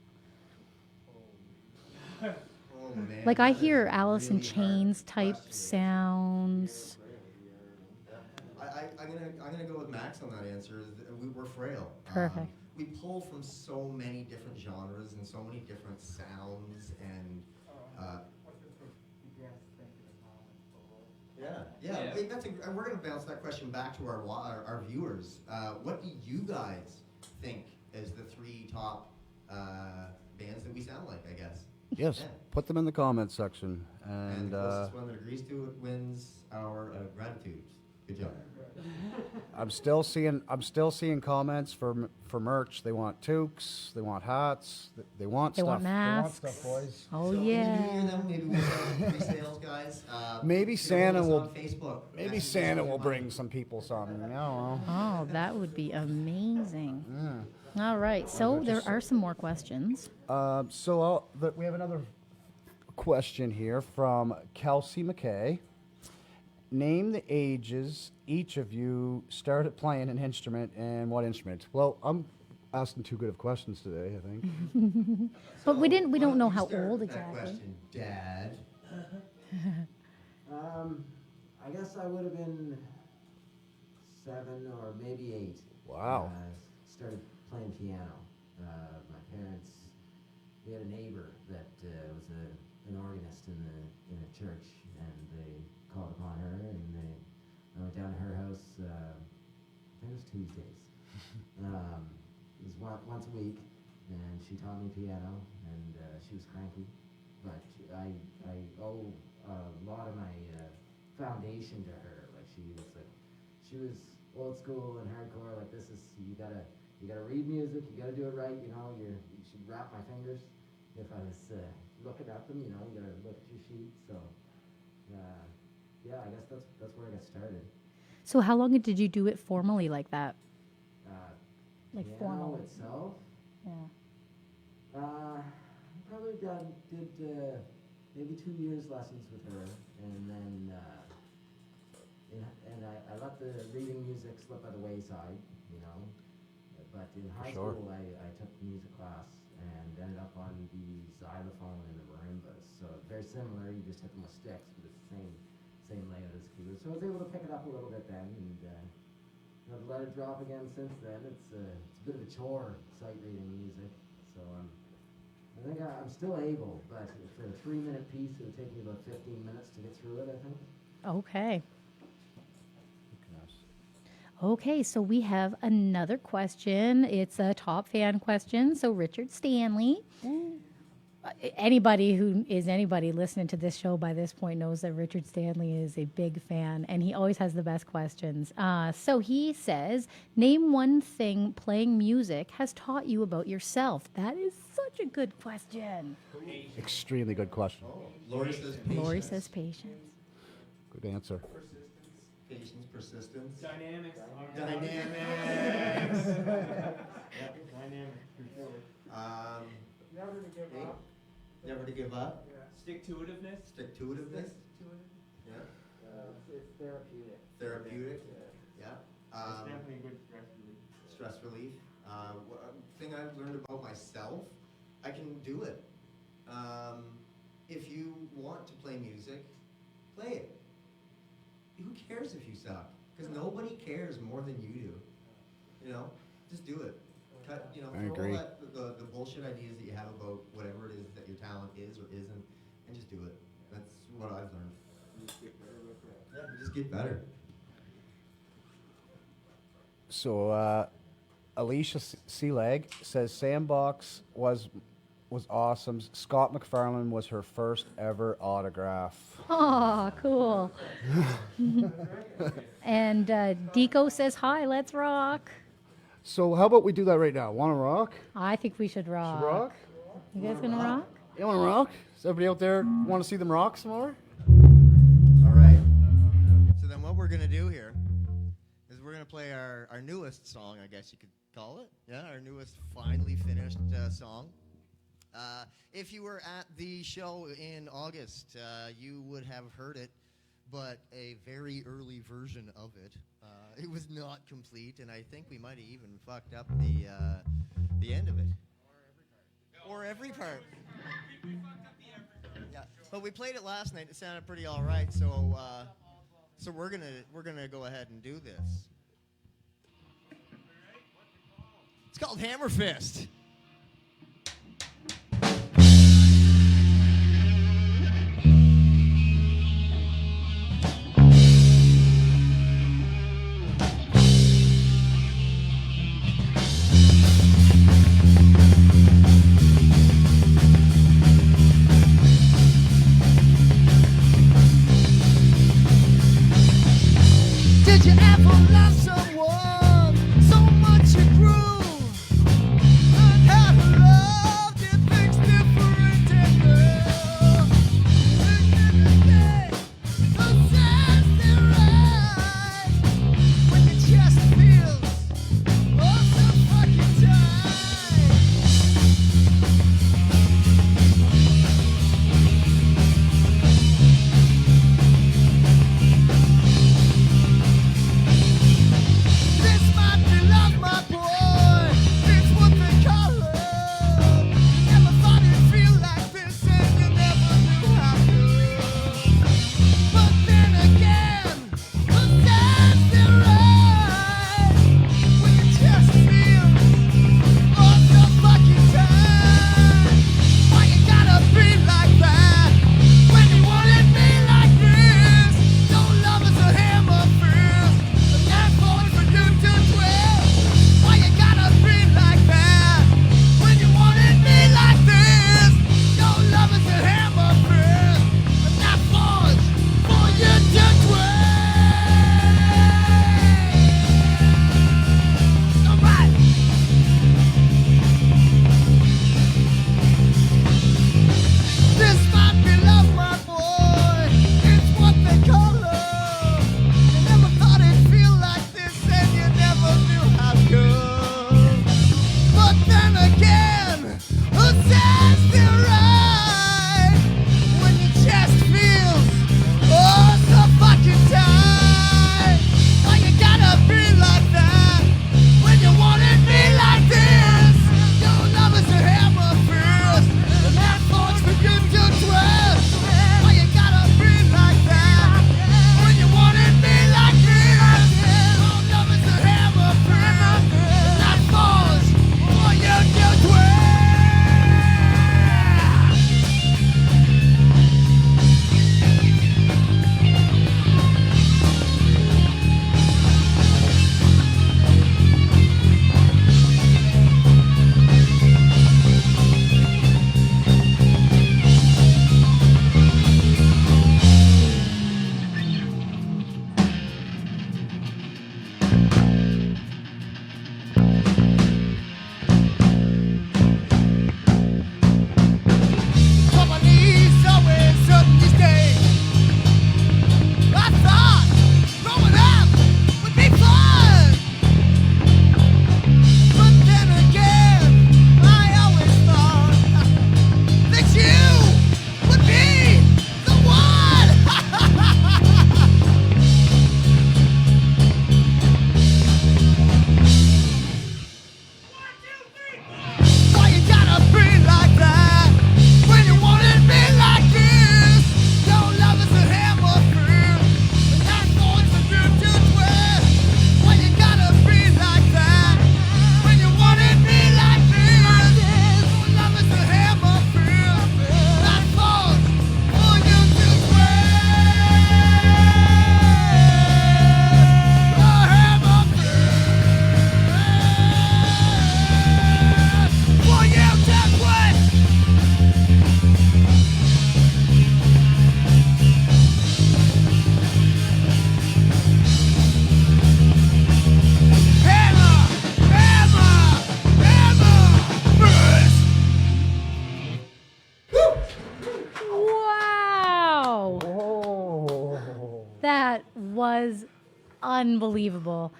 Oh, man,
Like, I
that is
hear
a
Alice in
really hard
Chains type
question.
sounds.
I'm gonna go with Max on that answer. We're FrAiL.
Perfect.
We pull from so many different genres and so many different sounds and. Yeah. Wait, and we're gonna bounce that question back to our viewers. What do you guys think is the three top bands that we sound like? I guess.
Yes,
Yeah.
put them in the comments section.
And
And
the closest one that agrees to it wins our gratitude. Good job.
I'm still seeing comments for merch. They want toques, they want hats, they want
They
stuff.
want masks.
They want stuff, boys.
Oh,
So
yeah.
Can you hear them? Maybe we'll have free sales, guys.
Maybe
you can
Santa
hold us
will.
on Facebook.
Maybe
Message us
Santa
with
will
your
bring
money.
some people something. I don't know.
Oh, that would be amazing.
Yeah.
All right, so there are some more questions.
We have another question here from Kelsey McKay. Name the ages each of you started playing an instrument and what instrument. Well, I'm asking too good of questions today, I think.
But we don't
why
know
you
how
start
old
with that
exactly.
question, Dad.
I guess I would have been 7 or maybe 8.
Wow.
Started playing piano. My parents, we had a neighbor that was an organist in a church, and they called upon her, and I went down to her house. I think it was Tuesdays. It was once a week, and she taught me piano, and she was cranky, but I owe a lot of my foundation to her. Like she was old school and hardcore. Like you gotta read music, you gotta do it right. You should wrap my fingers if I was looking at them. You gotta look at your sheet. So yeah, I guess that's where I got started.
So how long did you do it formally like that? Like
Piano
formal?
itself.
Yeah.
Probably did maybe 2 years lessons with her, and then I let the reading music slip by the wayside, But in high
sure.
school, I took music class and ended up on the xylophone and the marimbas. So very similar. You just hit them with sticks, but it's the same layout as keyboard. So I was able to pick it up a little bit then, and I've let it drop again since then. It's a bit of a chore, sight reading music. So I think I'm still able, but for a 3-minute piece, it would take me about 15 minutes to get through it, I think.
Okay. Okay, so we have another question. It's a top fan question. So Richard Stanley. Anybody listening to this show by this point knows that Richard Stanley is a big fan, and he always has the best questions. So he says, name one thing playing music has taught you about yourself. That is such a good question.
Extremely good question.
Lori says patience.
Lori says patience.
Good answer.
Patience, persistence.
Dynamics.
Dynamics.
Dynamics, for sure.
Never to give
Hey,
up.
Never to give up.
Stick-to-itiveness.
Stick-to-itiveness. Yeah.
It's therapeutic.
Therapeutic. Yeah.
It's definitely a good stress relief.
Stress relief. Thing I've learned about myself, I can do it. If you want to play music, play it. Who cares if you suck? Because nobody cares more than you do. Just do it. Cut.
I
throw
agree.
all the bullshit ideas that you have about whatever it is that your talent is or isn't, and just do it. That's what I've learned. Yeah, just get better.
So Alicia Sealeg says Sandbox was awesome. Scott McFarlane was her first ever autograph.
Oh, cool. And Deco says, hi, let's rock.
So how about we do that right now? Want to rock?
I think we should rock.
Should rock?
You guys gonna rock?
You want to rock? Does everybody out there want to see them rock some more?
All right. So then what we're going to do here is we're going to play our newest song, I guess you could call it. Yeah, our newest finally finished song. If you were at the show in August, you would have heard it, but a very early version of it. It was not complete, and I think we might have even fucked up the end of it. Or every part. We fucked up the every part. Yeah, but we played it last night. It sounded pretty all right, so we're gonna go ahead and do this. It's called Hammer Fist. Did you ever love someone so much you grew? And how to love did things different and new? Who says they're right when your chest feels oh so fucking tight? This might be love, my boy. It's what they call love. Never thought it'd feel like this, and you never knew how to. But then again, who says they're right when your chest feels all so fucking tight? Why you gotta be like that when you wanted me like this? Don't love us a hammer fist. The knife point for you to twist. Why you gotta be like that when you wanted me like this? Don't love us a hammer fist. The knife point for you to twist. Alright. This might be love, my boy. It's what they call love. You never thought it'd feel like this, and you never knew how good. But then again, who says they're right when your chest feels oh so fucking tight? Why you gotta be like that when you wanted me like this? Your love is a hammer fist, and that force for you to twist. Why you gotta be like that when you wanted me like this? Your love is a hammer fist, and that force for you to twist. Company's always up these days. I thought growing up would be fun, but then again, I always thought that you would be the one. Why you gotta be like that when you wanted me like this? Your love is a hammer fist, and that force for you to twist. Why you gotta be like that when you wanted me like this? Your love is a hammer fist, and that force for you to twist. A hammer fist for you to twist. Hammer, hammer, hammer, fist.
Wow.
Oh.
That was unbelievable.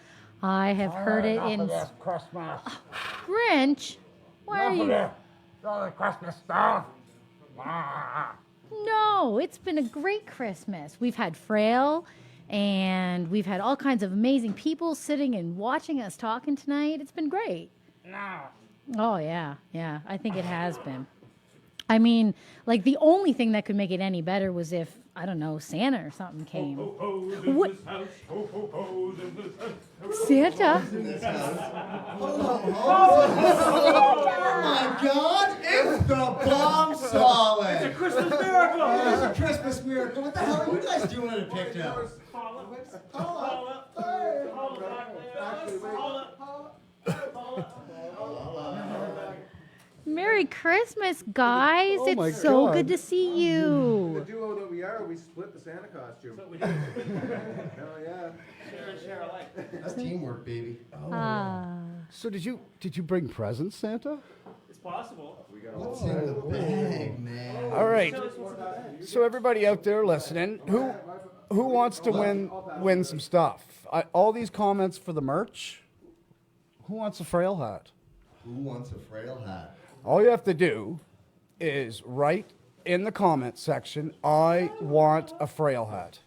I have heard it
Enough
in
of this Christmas.
Grinch. Why are
Enough of
you?
this. all the Christmas stuff. Ah.
No, it's been a great Christmas. We've had FrAiL, and we've had all kinds of amazing people sitting and watching us talking tonight. It's been great.
No.
Oh, yeah. Yeah, I think it has been. I mean, like, the only thing that could make it any better was if, I don't know, Santa or something came. What? Santa?
Oh my God! It's the bomb solid!
It's a Christmas miracle!
It's a Christmas miracle. What the hell are you guys doing at a picnic?
Merry Christmas, guys.
Oh my
it's so
God.
good to see
The
you.
duo that we are, we split the Santa costume. Hell yeah.
Share and share alike.
That's teamwork, baby.
Ah.
So did you bring presents, Santa?
It's possible.
What's in the bag, man?
All right. So everybody out there listening, who wants to win some stuff? All these comments for the merch. Who wants a FrAiL hat?
Who wants a FrAiL hat?
All you have to do is write in the comment section, I want a FrAiL hat.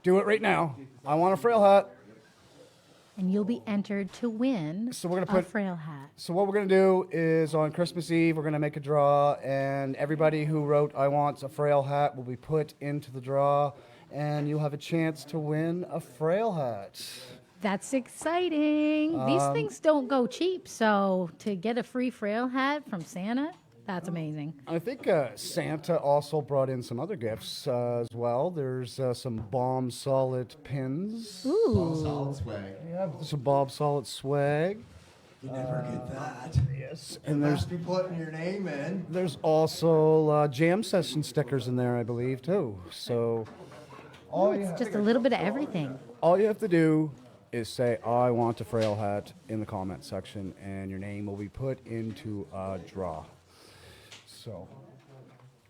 Do it right now. I want a FrAiL hat.
And you'll be entered to win
So we're
a
gonna put.
FrAiL hat.
So what we're gonna do is on Christmas Eve we're gonna make a draw, and everybody who wrote I want a FrAiL hat will be put into the draw, and you'll have a chance to win a FrAiL hat.
That's exciting. These things don't go cheap, so to get a free FrAiL hat from Santa, that's amazing.
I think Santa also brought in some other gifts as well. There's some Bomb Solid pins.
Bomb
Ooh.
solid swag.
Yeah, some Bomb Solid swag.
You never get that.
Yes,
And
and
there's be putting your name in.
there's also jam session stickers in there, I believe, too. So
It's just a little bit of everything.
all you have to do is say, I want a FrAiL hat in the comment section, and your name will be put into a draw. So,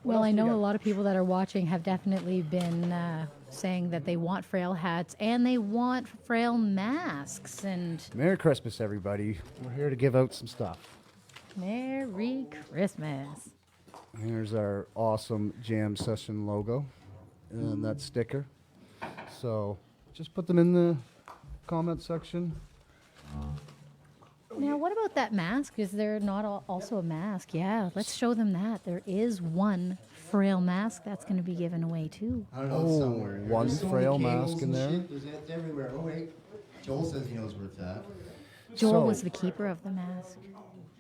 Well, I know a lot of people that are watching have definitely been saying that they want FrAiL hats and they want FrAiL masks. And
Merry Christmas, everybody. We're here to give out some stuff.
Merry Christmas.
Here's our awesome jam session logo and that sticker. So, just put them in the comment section.
Now, what about that mask? Is there not also a mask? Yeah, let's show them that. There is one FrAiL mask that's going to be given away, too.
I don't know, it's somewhere. in here.
one
There's so many
FrAiL
cables
mask in
and
there.
shit. There's it everywhere. Oh wait, Joel says he knows where it's at.
Joel
So-
was the keeper of the mask.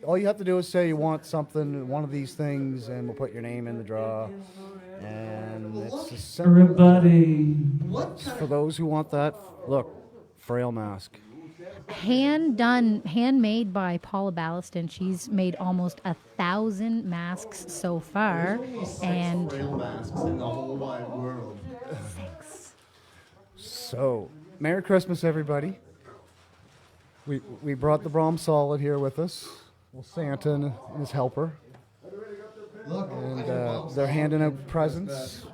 All you have to do is say you want something, one of these things, and we'll put your name in the draw. And it's as simple.
Everybody.
What kind
For
of
those who want that, look, FrAiL mask.
Handmade by Paula Ballaston. She's made almost 1,000 masks so far.
only 6
And
FrAiL masks in the whole wide world?
So, Merry Christmas, everybody. We brought the Brom Solid here with us. Well, Santa and his helper.
Look,
And
I got bombs
they're
all
handing
over
out
the
presents.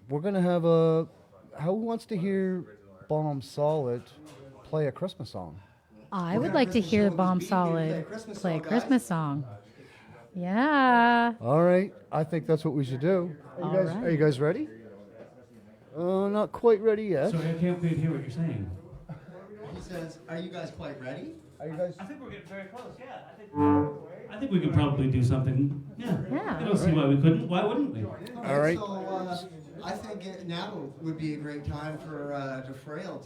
We're going to have who wants to hear Bomb Solid play a Christmas song?
I would like to hear Bomb Solid play a Christmas song. Yeah.
All right, I think that's what we should do.
All
Are
right.
you guys ready? Not quite ready yet.
Sorry, I can't quite hear what you're saying.
He says, "Are you guys quite ready?"
Are you guys?
I think we're getting very close, yeah.
I think we could probably do something. Yeah.
Yeah.
I don't see why we couldn't. Why wouldn't we?
All right.
So I think now would be a great time for FrAiL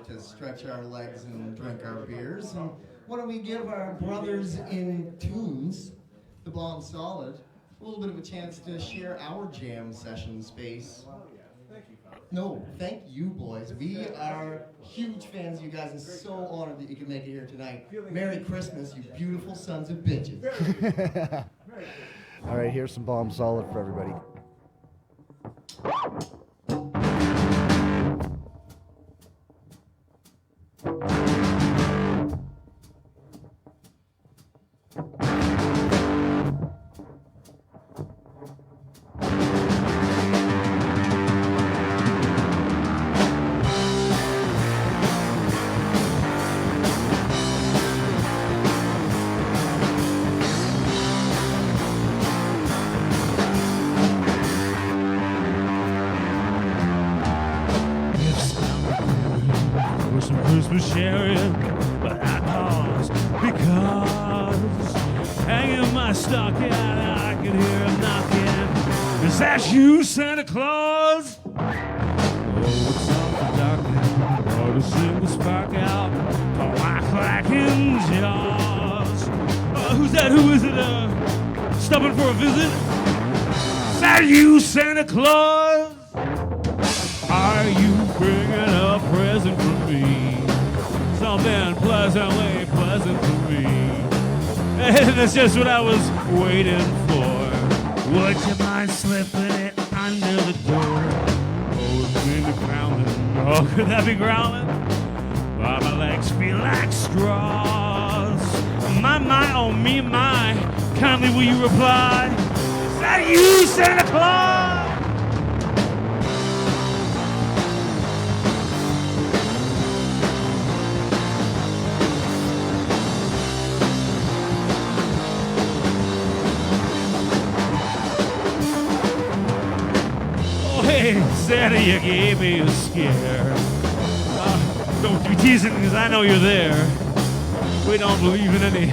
to stretch our legs and drink our beers. And why don't we give our brothers in tunes, the Bomb Solid, a little bit of a chance to share our jam session space. No, thank you, boys. We are huge fans of you guys and so honored that you could make it here tonight. Merry Christmas, you beautiful sons of bitches.
All right, here's some Bomb Solid for everybody.
Christmas sharing, but I pause because hanging my stocking, I can hear him knocking. Is that you, Santa Claus? Oh, it's something darkening, brought a single spark out of my clacking jaws. Who's that? Who is it? Stopping for a visit? Is that you, Santa Claus? Are you bringing a present for me? Something pleasantly pleasant for me. And that's just what I was waiting for. Would you mind slipping it under the door? Oh, it's been the growling. Oh, could that be growling? Why my legs feel like straws. My, oh me, my. Kindly will you reply? Is that you, Santa Claus? Hey, Santa, you gave me a scare. Don't be teasing because I know you're there. We don't believe in any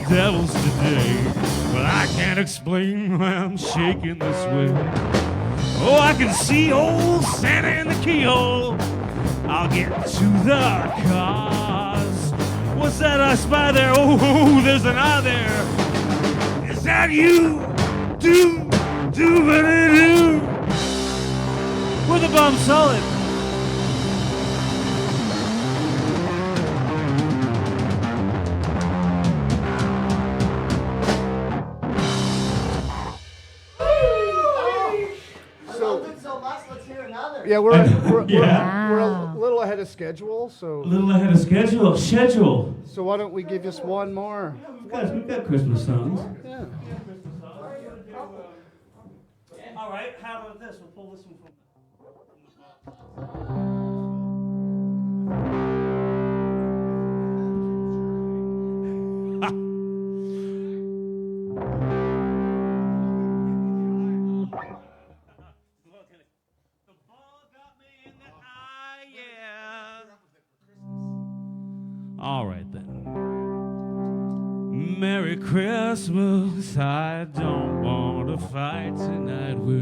devils today. But I can't explain why I'm shaking this way. Oh, I can see old Santa in the keyhole. I'll get to the cause. What's that I spy there? Oh, there's an eye there. Is that you? Do-ba-dee-doo. With a bum solid.
Yeah, we're
Yeah.
we're a little ahead of schedule, so.
A little ahead of schedule.
So why don't we give us one more?
We've got Christmas songs.
Yeah.
All right, how about this? We'll pull this one from. All right then. Merry Christmas, I don't want to fight tonight with.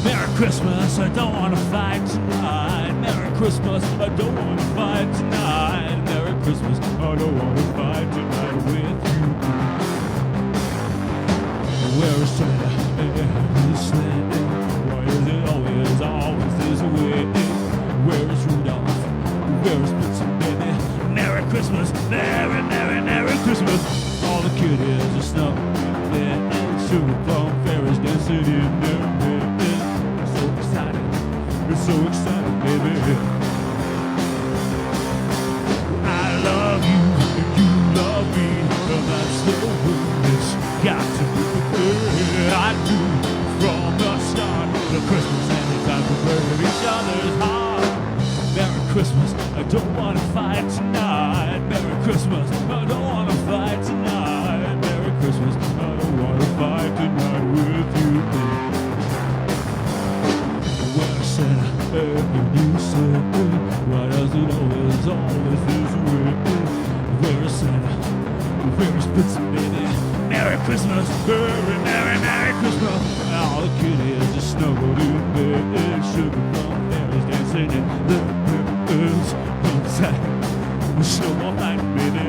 Merry Christmas, I don't want to fight tonight. Merry Christmas, I don't want to fight tonight. Merry Christmas, I don't want to fight tonight with you. Where is Santa? Who's Santa? Why is it always this way? Where is Rudolph? Where is Blitzen, baby? Merry Christmas, Merry Christmas. All the kiddies are snuggling and sugar plum fairies dancing in their bed. We're so excited, baby. I love you, and you love me, and that's the way it's got to be. I knew from the start that Christmas and the time to burn each other's heart. Merry Christmas, I don't want to fight tonight. Merry Christmas, I don't want to fight tonight. Merry Christmas, I don't want to fight tonight with you. You said, why does it always this way? Where is Santa? Where is Blitzen, baby? Merry Christmas, Merry Christmas. All the kiddies are snuggled in bed. Sugar plum fairies dancing in the birds. Outside, we snowball night, baby.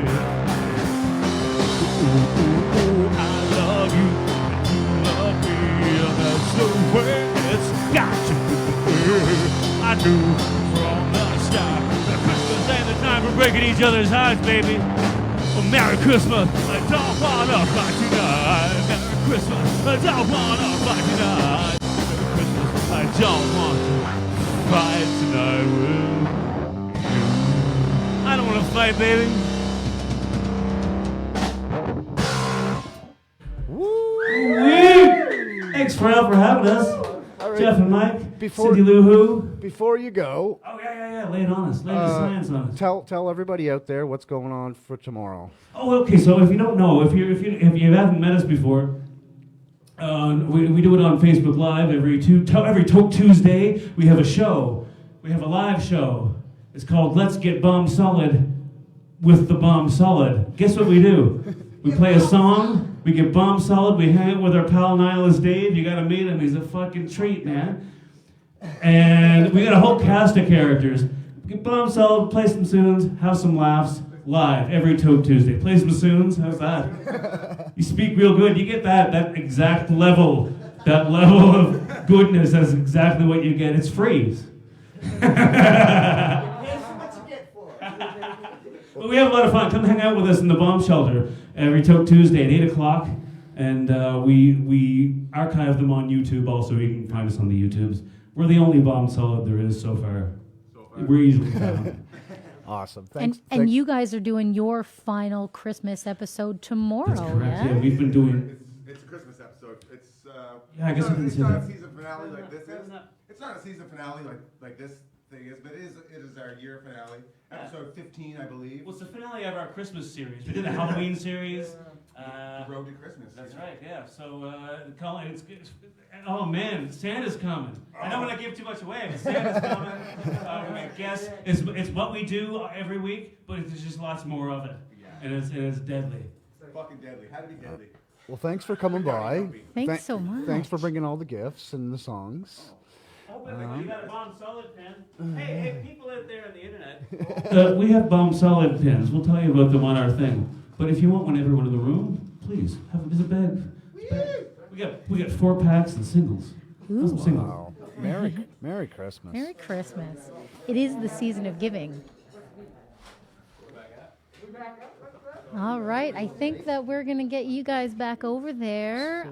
Ooh, I love you, and you love me, and that's the way it's got to be. I knew from the start that Christmas ain't the time for breaking each other's hearts, baby. Well, Merry Christmas, I don't wanna fight tonight. Merry Christmas, I don't wanna fight tonight. Merry Christmas, I don't want to fight tonight with you. I don't wanna fight, baby. Woo! Thanks, FrAiL, for having us. Right. Jeph and Mike, Cindy Lou Who.
Before you go,
oh yeah, lay it on us, lay the science on us.
Tell everybody out there what's going on for tomorrow.
Oh, okay. So if you don't know, if you haven't met us before, We do it on Facebook Live every Toke Tuesday. We have a show. We have a live show. It's called Let's Get Bomb Solid with the Bomb Solid. Guess what we do? We play a song. We get bomb solid. We hang out with our pal Nihilist Dave. You gotta meet him. He's a fucking treat, man. And we got a whole cast of characters. Get bomb solid, play some tunes, have some laughs. Live every Toke Tuesday. Play some bassoons. How's that? You speak real good. You get that exact level. That level of goodness. That's exactly what you get. It's free. But we have a lot of fun. Come hang out with us in the bomb shelter every Toke Tuesday at 8 o'clock. And we archive them on YouTube also. You can find us on the YouTubes. We're the only bomb solid there is so far. We're easily found.
Awesome. Thanks.
And you guys are doing your final Christmas episode tomorrow,
That's correct.
yeah?
Yeah, we've been doing...
It's a Christmas episode. It's
Yeah, I guess we can
it's
say
not
that.
a season finale like this is. It's not a season finale like this thing is, but it is our year finale. Episode 15, I believe.
Well, it's the finale of our Christmas series. We did the Halloween series.
Road to Christmas.
That's right, yeah. So, oh man, Santa's coming. I don't want to give too much away, but Santa's coming. I guess it's what we do every week, but there's just lots more of it. Yeah. And it's deadly.
It's fucking deadly. Had to be deadly.
Well, thanks for coming by.
Thanks so much.
Thanks for bringing all the gifts and the songs.
You got a bomb solid pen. Hey, people out there on the internet. We have bomb solid pens. We'll tell you about them on our thing. But if you want one, everyone in the room, please have a bag. We got 4 packs and singles.
Ooh.
Some singles.
Wow. Merry Christmas.
Merry Christmas. It is the season of giving. All right, I think that we're going to get you guys back over there.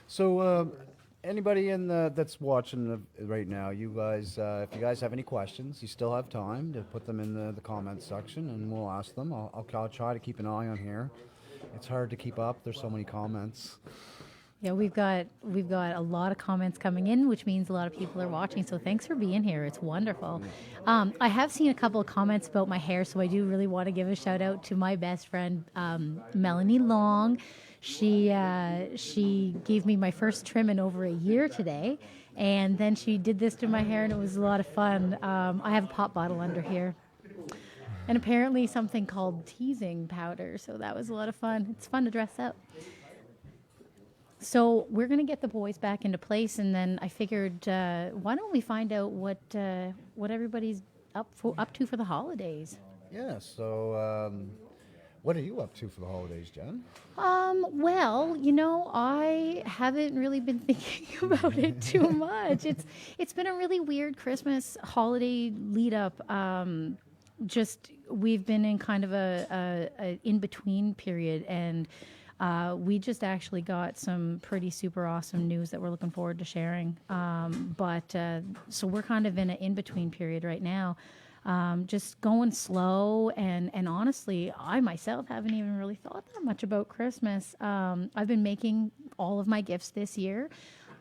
So, anybody that's watching right now, you guys, if you guys have any questions, you still have time to put them in the comments section, and we'll ask them. I'll try to keep an eye on here. It's hard to keep up. There's so many comments.
Yeah, we've got a lot of comments coming in, which means a lot of people are watching. So thanks for being here. It's wonderful. I have seen a couple of comments about my hair, so I do really want to give a shout out to my best friend, Melanie Long. She gave me my first trim in over a year today, and then she did this to my hair, and it was a lot of fun. I have a pop bottle under here. And apparently something called teasing powder, so that was a lot of fun. It's fun to dress up. So we're going to get the boys back into place, and then I figured, why don't we find out what everybody's up to for the holidays?
Yeah, so what are you up to for the holidays, Jen?
Well, I haven't really been thinking about it too much. It's been a really weird Christmas holiday lead up. We've been in kind of a in-between period, and we just actually got some pretty super awesome news that we're looking forward to sharing. So we're kind of in an in-between period right now. Just going slow, and honestly, I myself haven't even really thought that much about Christmas. I've been making all of my gifts this year.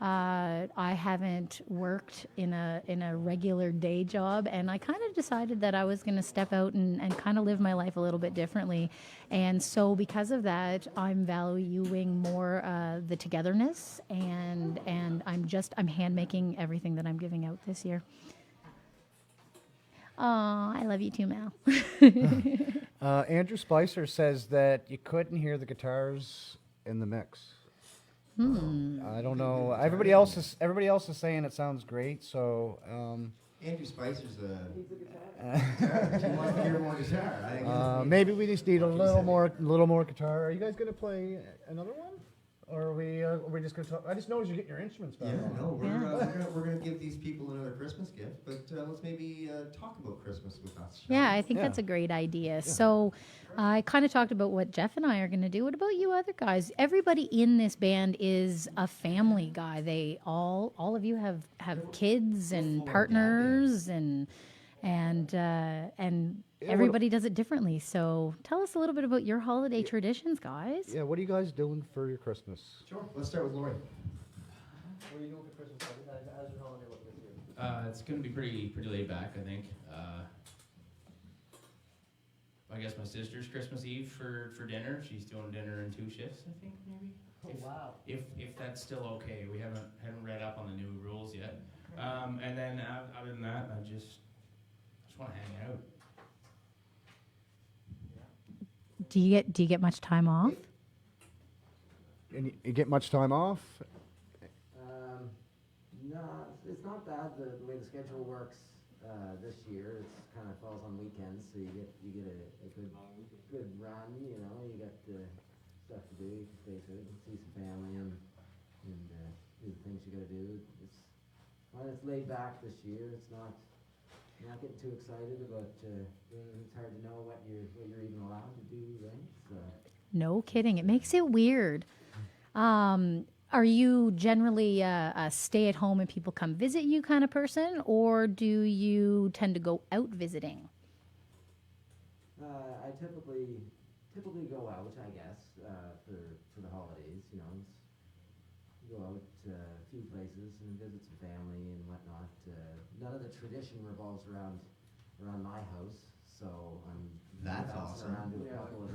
I haven't worked in a regular day job, and I kind of decided that I was going to step out and kind of live my life a little bit differently. And so because of that, I'm valuing more the togetherness, and I'm hand making everything that I'm giving out this year. Oh, I love you too, Mal.
Andrew Spicer says that you couldn't hear the guitars in the mix. I don't know. Everybody else is saying it sounds great. So
Andrew Spicer's guitar. Do you want to hear more guitar? I think
maybe we just need a little more guitar. Are you guys gonna play another one, or are we just gonna talk? I just noticed you're getting your instruments back.
Yeah, no, we're gonna give these people another Christmas gift, but let's maybe talk about Christmas with us.
Yeah, I think that's a great idea. Yeah. So I kind of talked about what Jeph and I are going to do. What about you other guys? Everybody in this band is a family guy. They all of you have kids and partners and everybody does it differently. So tell us a little bit about your holiday traditions, guys.
Yeah, what are you guys doing for your Christmas?
Sure. Let's start with Lori.
What are you doing for Christmas? How's your holiday look this year?
It's going to be pretty laid back, I think. I guess my sister's Christmas Eve for dinner. She's doing dinner in 2 shifts, I think, maybe.
Wow.
If that's still okay. We haven't read up on the new rules yet. And then other than that, I just want to hang out.
Do you get much time off?
And you get much time off?
No, it's not bad the way the schedule works this year. It's kind of falls on weekends, so you get a good run. You know, you got stuff to do. You can stay put and see some family and do the things you got to do. It's laid back this year. It's not getting too excited about. It's hard to know what you're even allowed to do, right? So.
No kidding. It makes it weird. Are you generally a stay-at-home and people come visit you kind of person, or do you tend to go out visiting?
I typically go out, I guess, for the holidays. You know, go out a few places and visit some family and whatnot. None of the tradition revolves around my house, so I'm.
That's awesome.
Around to a couple of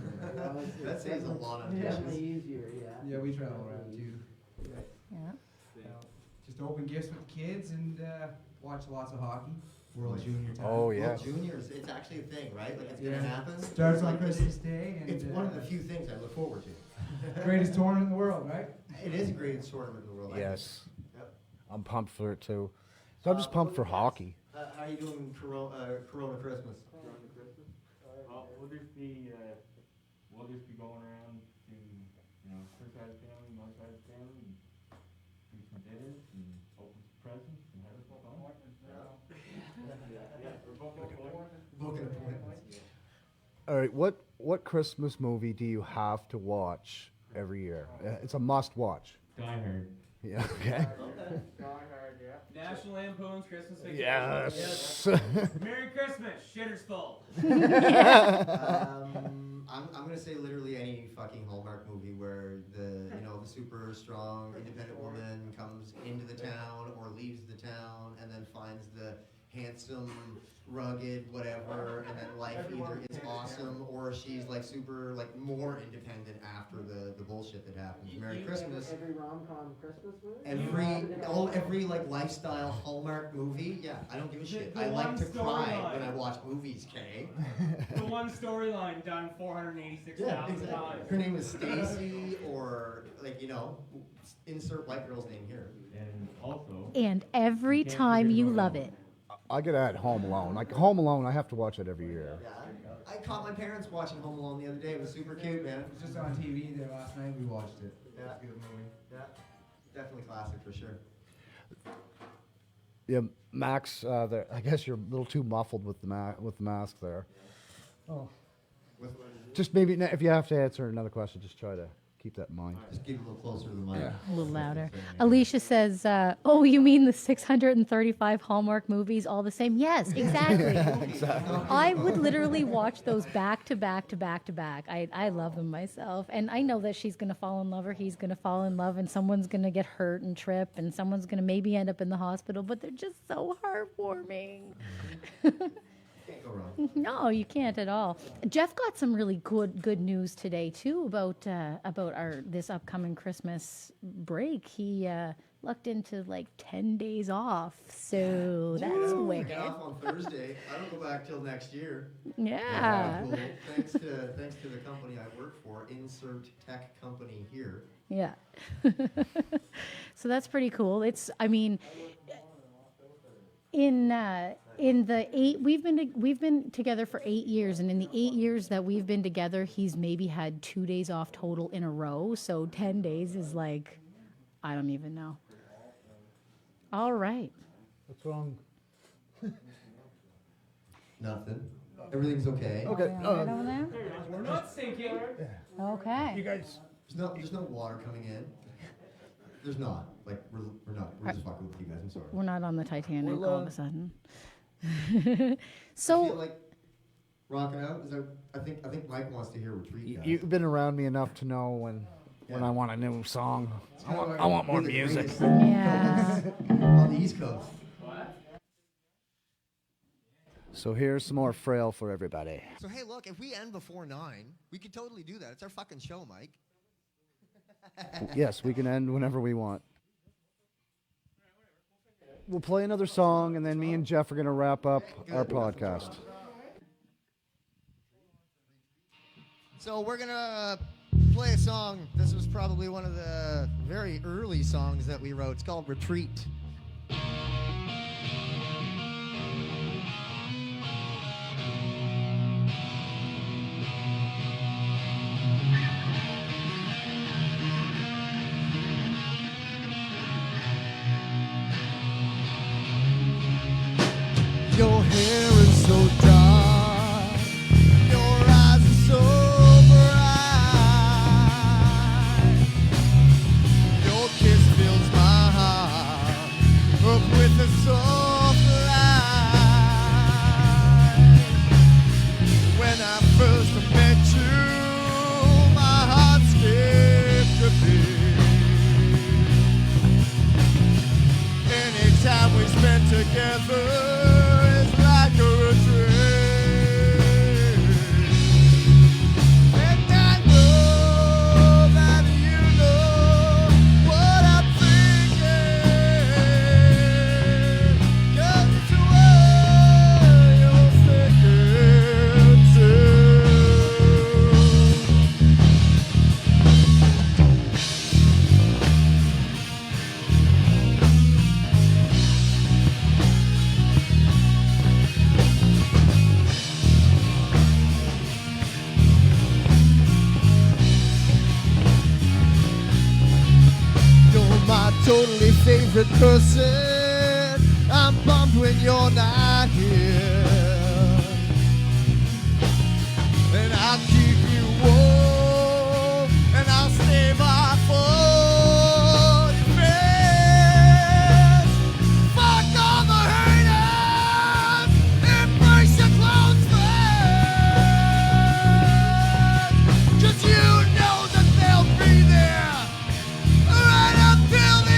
them.
That saves a lot of
definitely
dishes.
easier, yeah.
Yeah, we travel around too.
Yeah.
Just open gifts with the kids and watch lots of hockey. World Junior time.
Oh, yeah.
World Juniors, it's actually a thing, right? Like, it's
Yeah.
gonna happen.
Starts on
Like,
Christmas Day. And
It's one of the few things I look forward to.
greatest tournament in the world, right?
It is the greatest tournament in the world. I
Yes.
think. Yep.
I'm pumped for it too. So I'm just pumped for hockey.
How are you doing Corona Christmas?
We'll just be going around to, her side of the family, my side of the family, and do some dinners and open some presents and have some fun.
Booking appointments.
All right, what Christmas movie do you have to watch every year? It's a must watch.
Die Hard.
Yeah, okay.
National Lampoon's Christmas Vacation.
Yes.
Merry Christmas, shitter's full.
I'm gonna say literally any fucking Hallmark movie where the super strong independent woman comes into the town or leaves the town and then finds the handsome, rugged, whatever, and then life either is awesome or she's like super more independent after the bullshit that happens. Merry Christmas.
Every rom-com Christmas movie?
Every lifestyle Hallmark movie, yeah, I don't give a shit. I like to cry when I watch movies, Kay.
The one storyline done 486,000
Yeah, exactly.
times.
Her name is Stacy, or insert white girl's name here.
And also.
And every time you love it.
I get at Home Alone. Like Home Alone, I have to watch it every year.
Yeah, I caught my parents watching Home Alone the other day. It was super cute, man.
It was just on TV there last night. We watched it.
Yeah.
It's a good movie.
Yeah, definitely classic for sure.
Yeah, Max. I guess you're a little too muffled with the mask there. Oh. Just maybe if you have to answer another question, just try to keep that in mind.
Just get a little closer to the mic.
Yeah.
A little louder. Alicia says, oh, you mean the 635 Hallmark movies all the same? Yes, exactly.
Exactly.
I would literally watch those back to back to back to back. I love them myself. And I know that she's going to fall in love or he's going to fall in love and someone's going to get hurt and trip and someone's going to maybe end up in the hospital, but they're just so heartwarming.
Can't go wrong.
No, you can't at all. Jeph got some really good news today too about this upcoming Christmas break. He lucked into 10 days off, so that's
Woo,
wicked.
get off on Thursday. I don't go back till next year.
Yeah.
Cool. Thanks to the company I work for, Insert Tech Company here.
Yeah. So that's pretty cool. In the 8 we've been together for 8 years, and in the 8 years that we've been together, he's maybe had 2 days off total in a row. So 10 days is I don't even know. All right.
What's wrong?
Nothing. Everything's okay.
Okay.
All right over there?
We're not sinking.
Okay.
You guys.
There's no water coming in. There's not. We're not. We're just fucking with you guys. I'm sorry.
We're not on the Titanic
We'll,
all of a sudden.
I
So
feel like rocking out. I think Mike wants to hear Retreat. Guys.
You've been around me enough to know when I want a new song. I want more
We're the
music.
greatest
yeah.
on the East Coast.
So here's some more FrAiL for everybody.
So hey, look, if we end before 9, we could totally do that. It's our fucking show, Mike.
Yes, we can end whenever we want. We'll play another song, and then me and Jeph are going to wrap up our podcast.
So we're going to play a song. This was probably one of the very early songs that we wrote. It's called Retreat. Your hair is so dark, your eyes are so bright. Your kiss fills my heart up with a soft light. When I first met you, my heart skipped a beat. Anytime we spent together, totally favorite person. I'm bummed when you're not here, and I'll keep you warm, and I'll stay by for your friends. Fuck all the haters, embrace your close friends, 'cause you know that they'll be there right up till the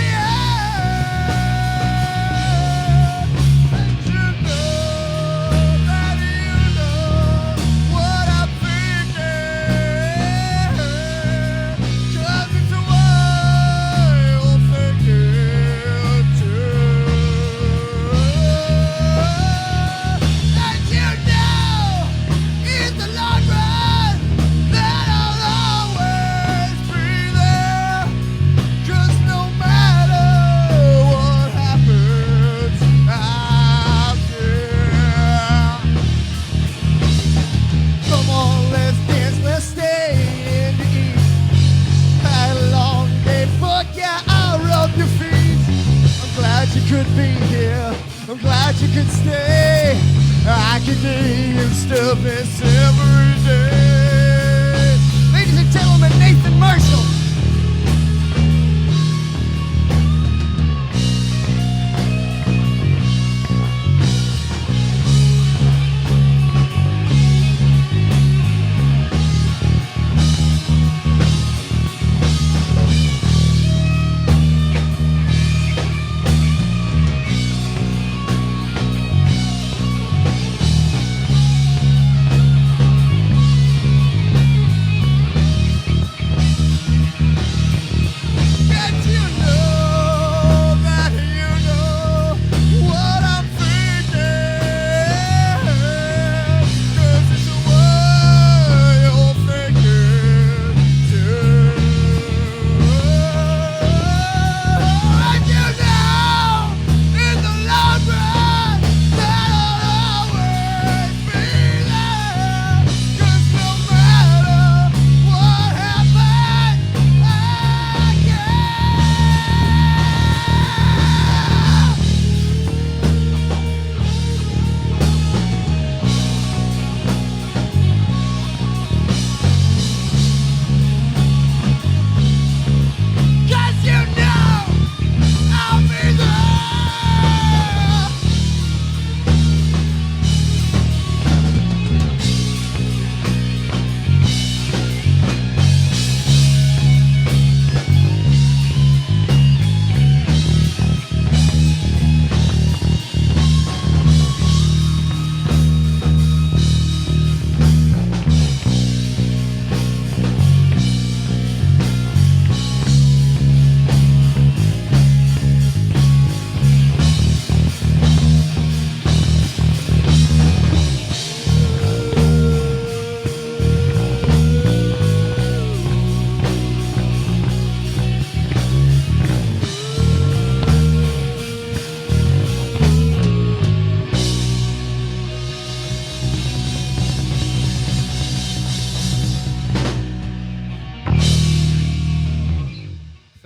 could be here. I'm glad you could stay. I could hear you stillness every day. Ladies and gentlemen, Nathan Marshall.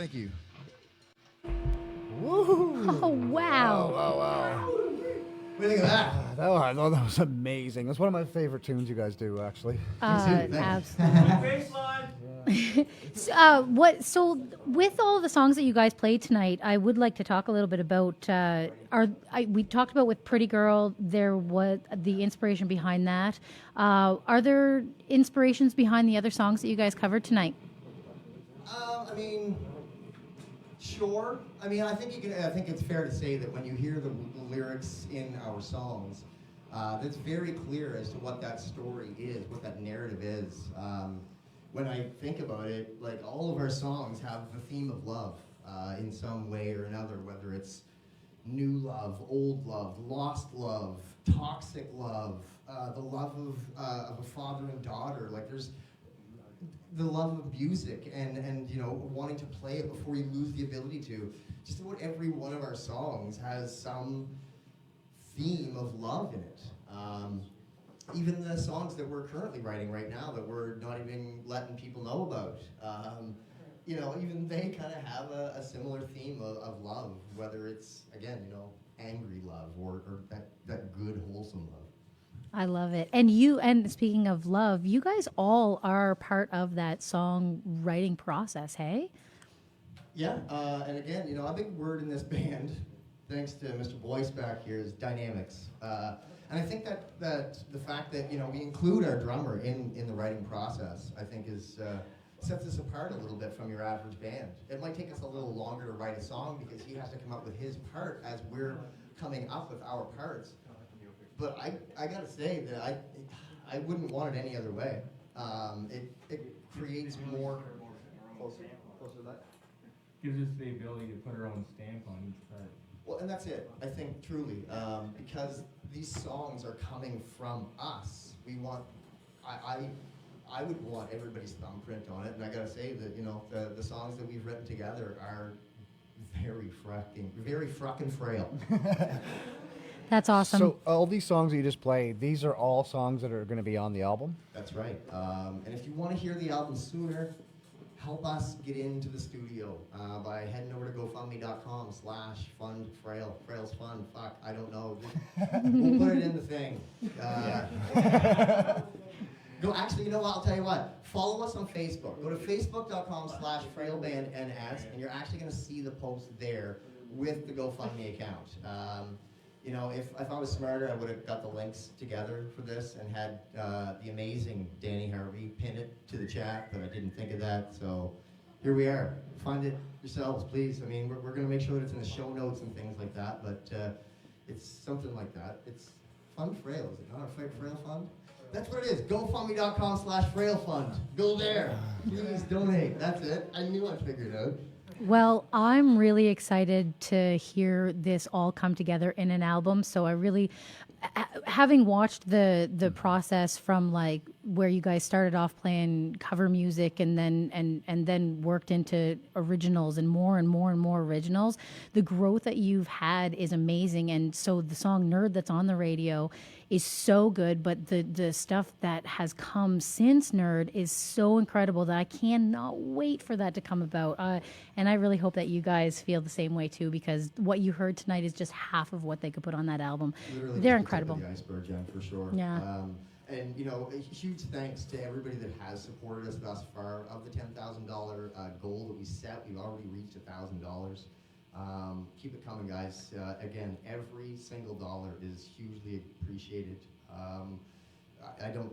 Thank you.
Woo!
Oh, wow.
Wow.
What do you think of that?
That was amazing. That's one of my favorite tunes you guys do, actually.
Absolutely. So with all the songs that you guys played tonight, I would like to talk a little bit about we talked about with Pretty Girl, there was the inspiration behind that. Are there inspirations behind the other songs that you guys covered tonight?
I mean, sure. I mean, I think it's fair to say that when you hear the lyrics in our songs, it's very clear as to what that story is, what that narrative is. When I think about it, like all of our songs have the theme of love in some way or another, whether it's new love, old love, lost love, toxic love, the love of a father and daughter. Like there's the love of music and you know, wanting to play it before you lose the ability to. Just about every one of our songs has some theme of love in it. Even the songs that we're currently writing right now that we're not even letting people know about, you know, even they kind of have a similar theme of love, whether it's, again, you know, angry love or that good, wholesome love.
I love it. And speaking of love, you guys all are part of that song writing process, hey?
Yeah, and again, you know, a big word in this band, thanks to Mr. Boyce back here, is dynamics. And I think that the fact that, you know, we include our drummer in the writing process, I think is sets us apart a little bit from your average band. It might take us a little longer to write a song because he has to come up with his part as we're coming up with our parts. But I gotta say that I wouldn't want it any other way. It creates more. Closer to that.
Gives us the ability to put our own stamp on each part.
Well, and that's it. I think truly because these songs are coming from us. We want. I would want everybody's thumbprint on it, and I gotta say that, you know, the songs that we've written together are very frackin' FrAiL.
That's awesome.
So all these songs that you just played, these are all songs that are going to be on the album?
That's right. And if you want to hear the album sooner, help us get into the studio by heading over to GoFundMe.com/fund FrAiL. FrAiL's fun. Fuck, I don't know. We'll put it in the thing. Actually, you know what? I'll tell you what. Follow us on Facebook. Go to Facebook.com/FrAiLBandNS, and you're actually going to see the post there with the GoFundMe account. You know, if I was smarter, I would have got the links together for this and had the amazing Danny Harvey pin it to the chat, but I didn't think of that, so here we are. Find it yourselves, please. I mean, we're going to make sure that it's in the show notes and things like that, but it's something like that. It's Fund FrAiL, is it not a FrAiL Fund? That's what it is. GoFundMe.com/FrAiL Fund. Go there. Please donate. That's it. I knew I'd figure it out.
Well, I'm really excited to hear this all come together in an album. So I really, having watched the process from like where you guys started off playing cover music and then worked into originals and more originals, the growth that you've had is amazing. And so the song Nerd that's on the radio is so good, but the stuff that has come since Nerd is so incredible that I cannot wait for that to come about. And I really hope that you guys feel the same way too, because what you heard tonight is just half of what they could put on that album.
Literally
They're
just the tip
incredible.
of the iceberg, Jenn, for sure.
Yeah.
And you know, a huge thanks to everybody that has supported us thus far. Of the $10,000 goal that we set, we've already reached $1,000. Keep it coming, guys. Again, every single dollar is hugely appreciated.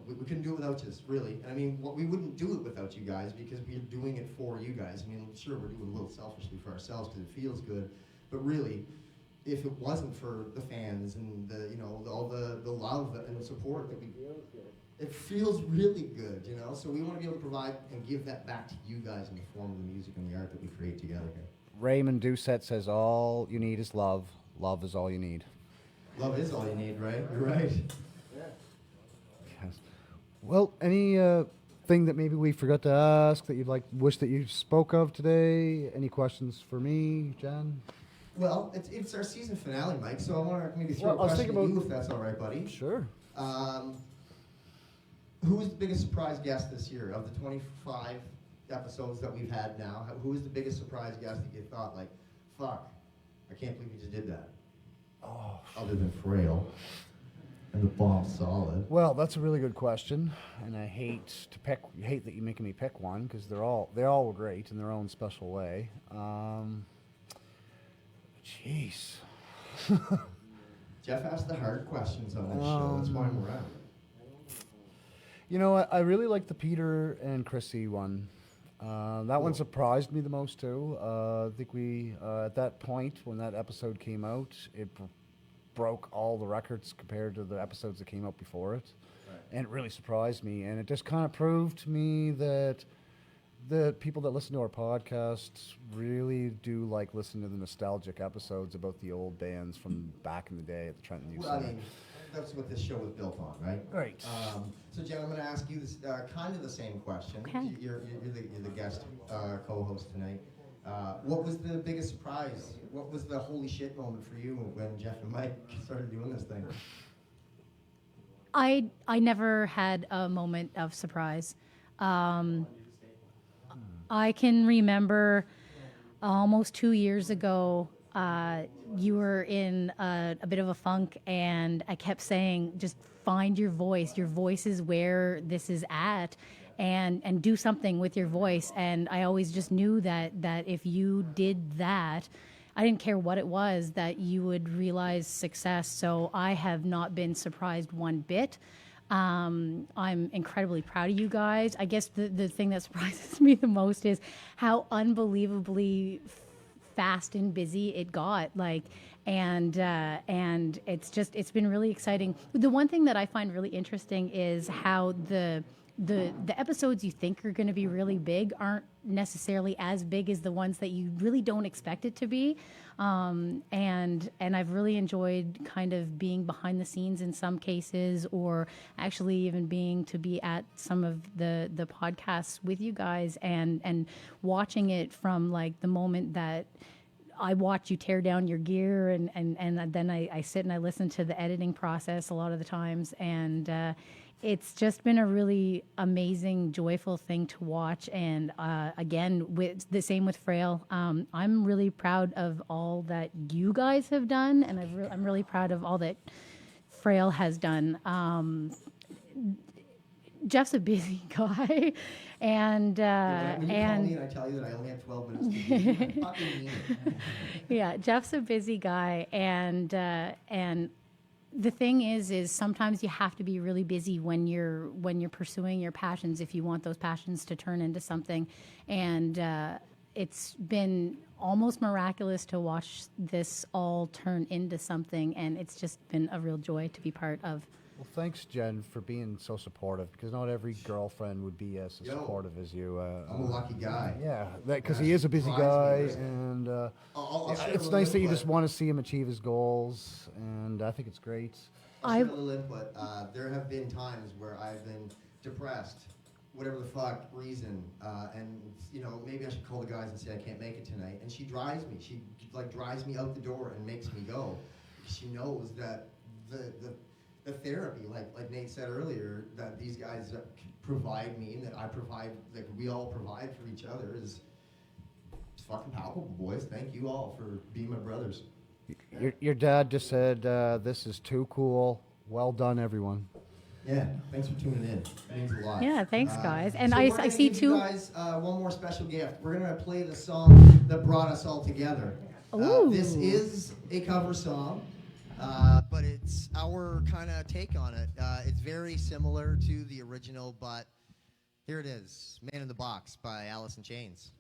We couldn't do it without you, really. I mean, we wouldn't do it without you guys because we're doing it for you guys. I mean, sure, we're doing it a little selfishly for ourselves because it feels good, but really, if it wasn't for the fans and all the love and support that we, it feels really good, you know. So we want to be able to provide and give that back to you guys in the form of the music and the art that we create together here.
Raymond Doucette says all you need is love. Love is all you need.
Love is all you need, right? You're right.
Yes. Well, any thing that maybe we forgot to ask that you'd wish that you spoke of today? Any questions for me, Jenn?
Well, it's our season finale, Mike, so I want to maybe throw a question at you, if that's all right, buddy.
Sure.
Who was the biggest surprise guest this year of the 25 episodes that we've had now, who was the biggest surprise guest that you thought, like, fuck, I can't believe you just did that?
Oh.
Other than FrAiL and the bomb solid.
Well, that's a really good question, and I hate that you're making me pick one because they all were great in their own special way. Jeez.
Jeph asked the hard questions on this show. That's why we're at.
You know what? I really like the Peter and Chrissy one. That one surprised me the most too. I think we at that point when that episode came out, it broke all the records compared to the episodes that came out before it, and it really surprised me. And it just kind of proved to me that the people that listen to our podcasts really do like listening to the nostalgic episodes about the old bands from back in the day at the Trenton Youth
Well, I
Center.
mean, that's what this show was built on, right?
Right.
So, Jenn, I'm going to ask you this, kind of the same question.
Okay.
You're the guest co-host tonight. What was the biggest surprise? What was the holy shit moment for you when Jeph and Mike started doing this thing?
I never had a moment of surprise. I can remember almost 2 years ago, you were in a bit of a funk, and I kept saying, just find your voice. Your voice is where this is at, and do something with your voice. And I always just knew that if you did that, I didn't care what it was, that you would realize success. So I have not been surprised one bit. I'm incredibly proud of you guys. I guess the thing that surprises me the most is how unbelievably fast and busy it got. And it's been really exciting. The one thing that I find really interesting is how the episodes you think are going to be really big aren't necessarily as big as the ones that you really don't expect it to be. And I've really enjoyed kind of being behind the scenes in some cases, or actually even be at some of the podcasts with you guys, and watching it from like the moment that I watch you tear down your gear, and then I sit and I listen to the editing process a lot of the times, and it's just been a really amazing, joyful thing to watch. And again, with the same with FrAiL, I'm really proud of all that you guys have done, and I'm really proud of all that FrAiL has done. Jeff's a busy guy, and
when you call me and I tell you that I only have 12 minutes to do, I fucking mean it.
Yeah, Jeff's a busy guy, and the thing is sometimes you have to be really busy when you're pursuing your passions, if you want those passions to turn into something. And it's been almost miraculous to watch this all turn into something, and it's just been a real joy to be part of.
Well, thanks, Jenn, for being so supportive, because not every girlfriend would be as supportive as you.
I'm a lucky guy.
Yeah, because he is a busy guy, and it's nice that you just want to see him achieve his goals, and I think it's great.
I'll share a little input. There have been times where I've been depressed, whatever the fuck reason, and maybe I should call the guys and say I can't make it tonight, and she drives me. She drives me out the door and makes me go, because she knows that the therapy, like Nate said earlier, that these guys provide me and that I provide, that we all provide for each other, it's fucking palpable, boys. Thank you all for being my brothers.
Your dad just said, this is too cool. Well done, everyone.
Yeah, thanks for tuning in. It means a lot.
Yeah, thanks, guys. And
so
I see
give
too.
You guys, one more special gift. We're gonna play the song that brought us all together. This is a cover song. But it's our kind of take on it. It's very similar to the original, but here it is, Man in the Box by Alice in Chains.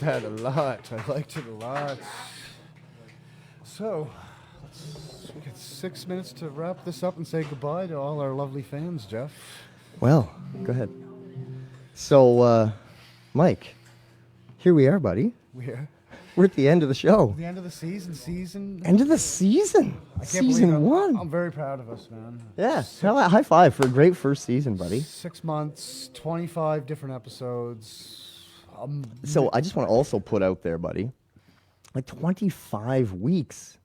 that a lot. I liked it a lot. So, we got 6 minutes to wrap this up and say goodbye to all our lovely fans, Jeph.
Well, go ahead. So, Mike, here we are, buddy. We're at the end of the show.
The end of the season.
End of the season.
I can't
Season
believe it.
1.
I'm very proud of us, man.
Yeah. High five for a great first season, buddy.
6 months, 25 different episodes.
So I just want to also put out there, buddy, like 25 weeks,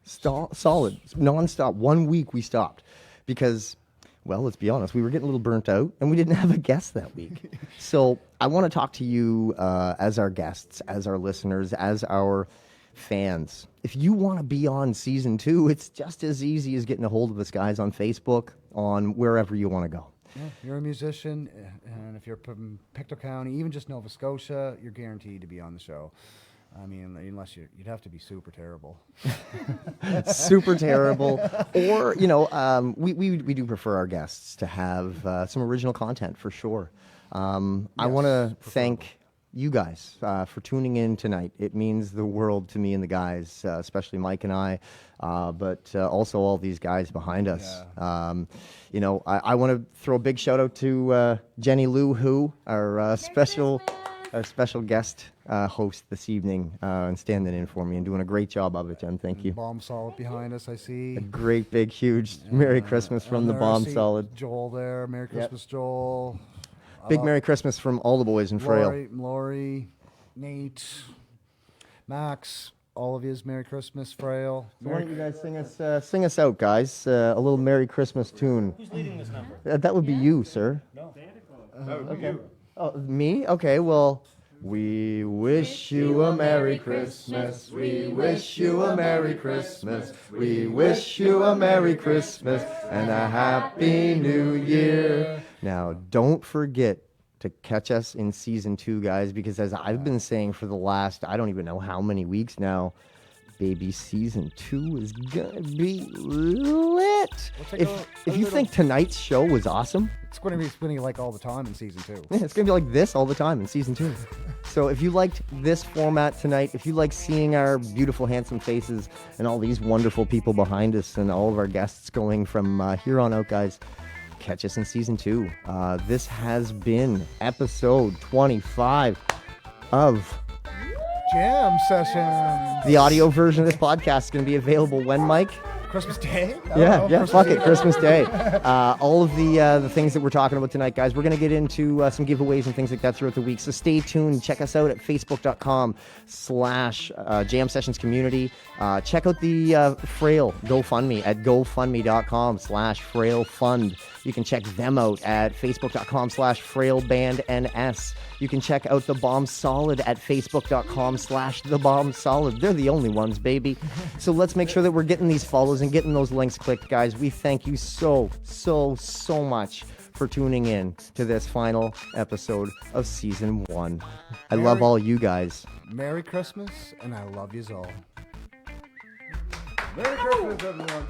solid, nonstop. 1 week we stopped because, well, let's be honest, we were getting a little burnt out and we didn't have a guest that week. So I want to talk to you as our guests, as our listeners, as our fans. If you want to be on season 2, it's just as easy as getting a hold of us, guys, on Facebook, on wherever you want to go.
Yeah, you're a musician, and if you're from Pictou County, even just Nova Scotia, you're guaranteed to be on the show. I mean, unless you'd have to be super terrible.
Super terrible. Or, we do prefer our guests to have some original content for sure. I want to thank you guys for tuning in tonight. It means the world to me and the guys, especially Mike and I, but also all these guys behind us. Yeah. I want to throw a big shout out to Jenny Lou, our special guest host this evening, and standing in for me and doing a great job of it, Jen. Thank you.
Bomb Solid behind us, I see.
A great, big, huge Merry Christmas from the Bomb Solid.
Joel there. Merry Christmas, Joel.
Big Merry Christmas from all the boys in FrAiL.
Lori, Nate, Max, all of yous, Merry Christmas, FrAiL.
So why don't you guys sing us out, guys? A little Merry Christmas tune.
Who's leading this number?
That would be you, sir.
No. That would be you.
Oh, me? Okay, well, we wish you a Merry Christmas. We wish you a Merry Christmas. We wish you a Merry Christmas and a Happy New Year. Now, don't forget to catch us in season 2, guys, because as I've been saying for the last, I don't even know how many weeks now, baby, season 2 is gonna be lit. If you think tonight's show was awesome,
it's going to be spinning like all the time in season 2.
Yeah, it's going to be like this all the time in season 2. So if you liked this format tonight, if you like seeing our beautiful, handsome faces and all these wonderful people behind us and all of our guests going from here on out, guys, catch us in season 2. This has been episode 25 of
Jam Sessions.
The audio version of this podcast is going to be available when, Mike?
Christmas Day?
Yeah, fuck it, Christmas Day. All of the things that we're talking about tonight, guys, we're going to get into some giveaways and things like that throughout the week. So stay tuned. Check us out at facebook.com/Jam Sessions Community. Check out the FrAiL GoFundMe at gofundme.com/FrAiL Fund. You can check them out at facebook.com/FrAiLBandNS. You can check out The Bomb Solid at facebook.com/The Bomb Solid. They're the only ones, baby. So let's make sure that we're getting these follows and getting those links clicked, guys. We thank you so much for tuning in to this final episode of season 1. I love all you guys.
Merry Christmas, and I love yous all. Merry Christmas, everyone.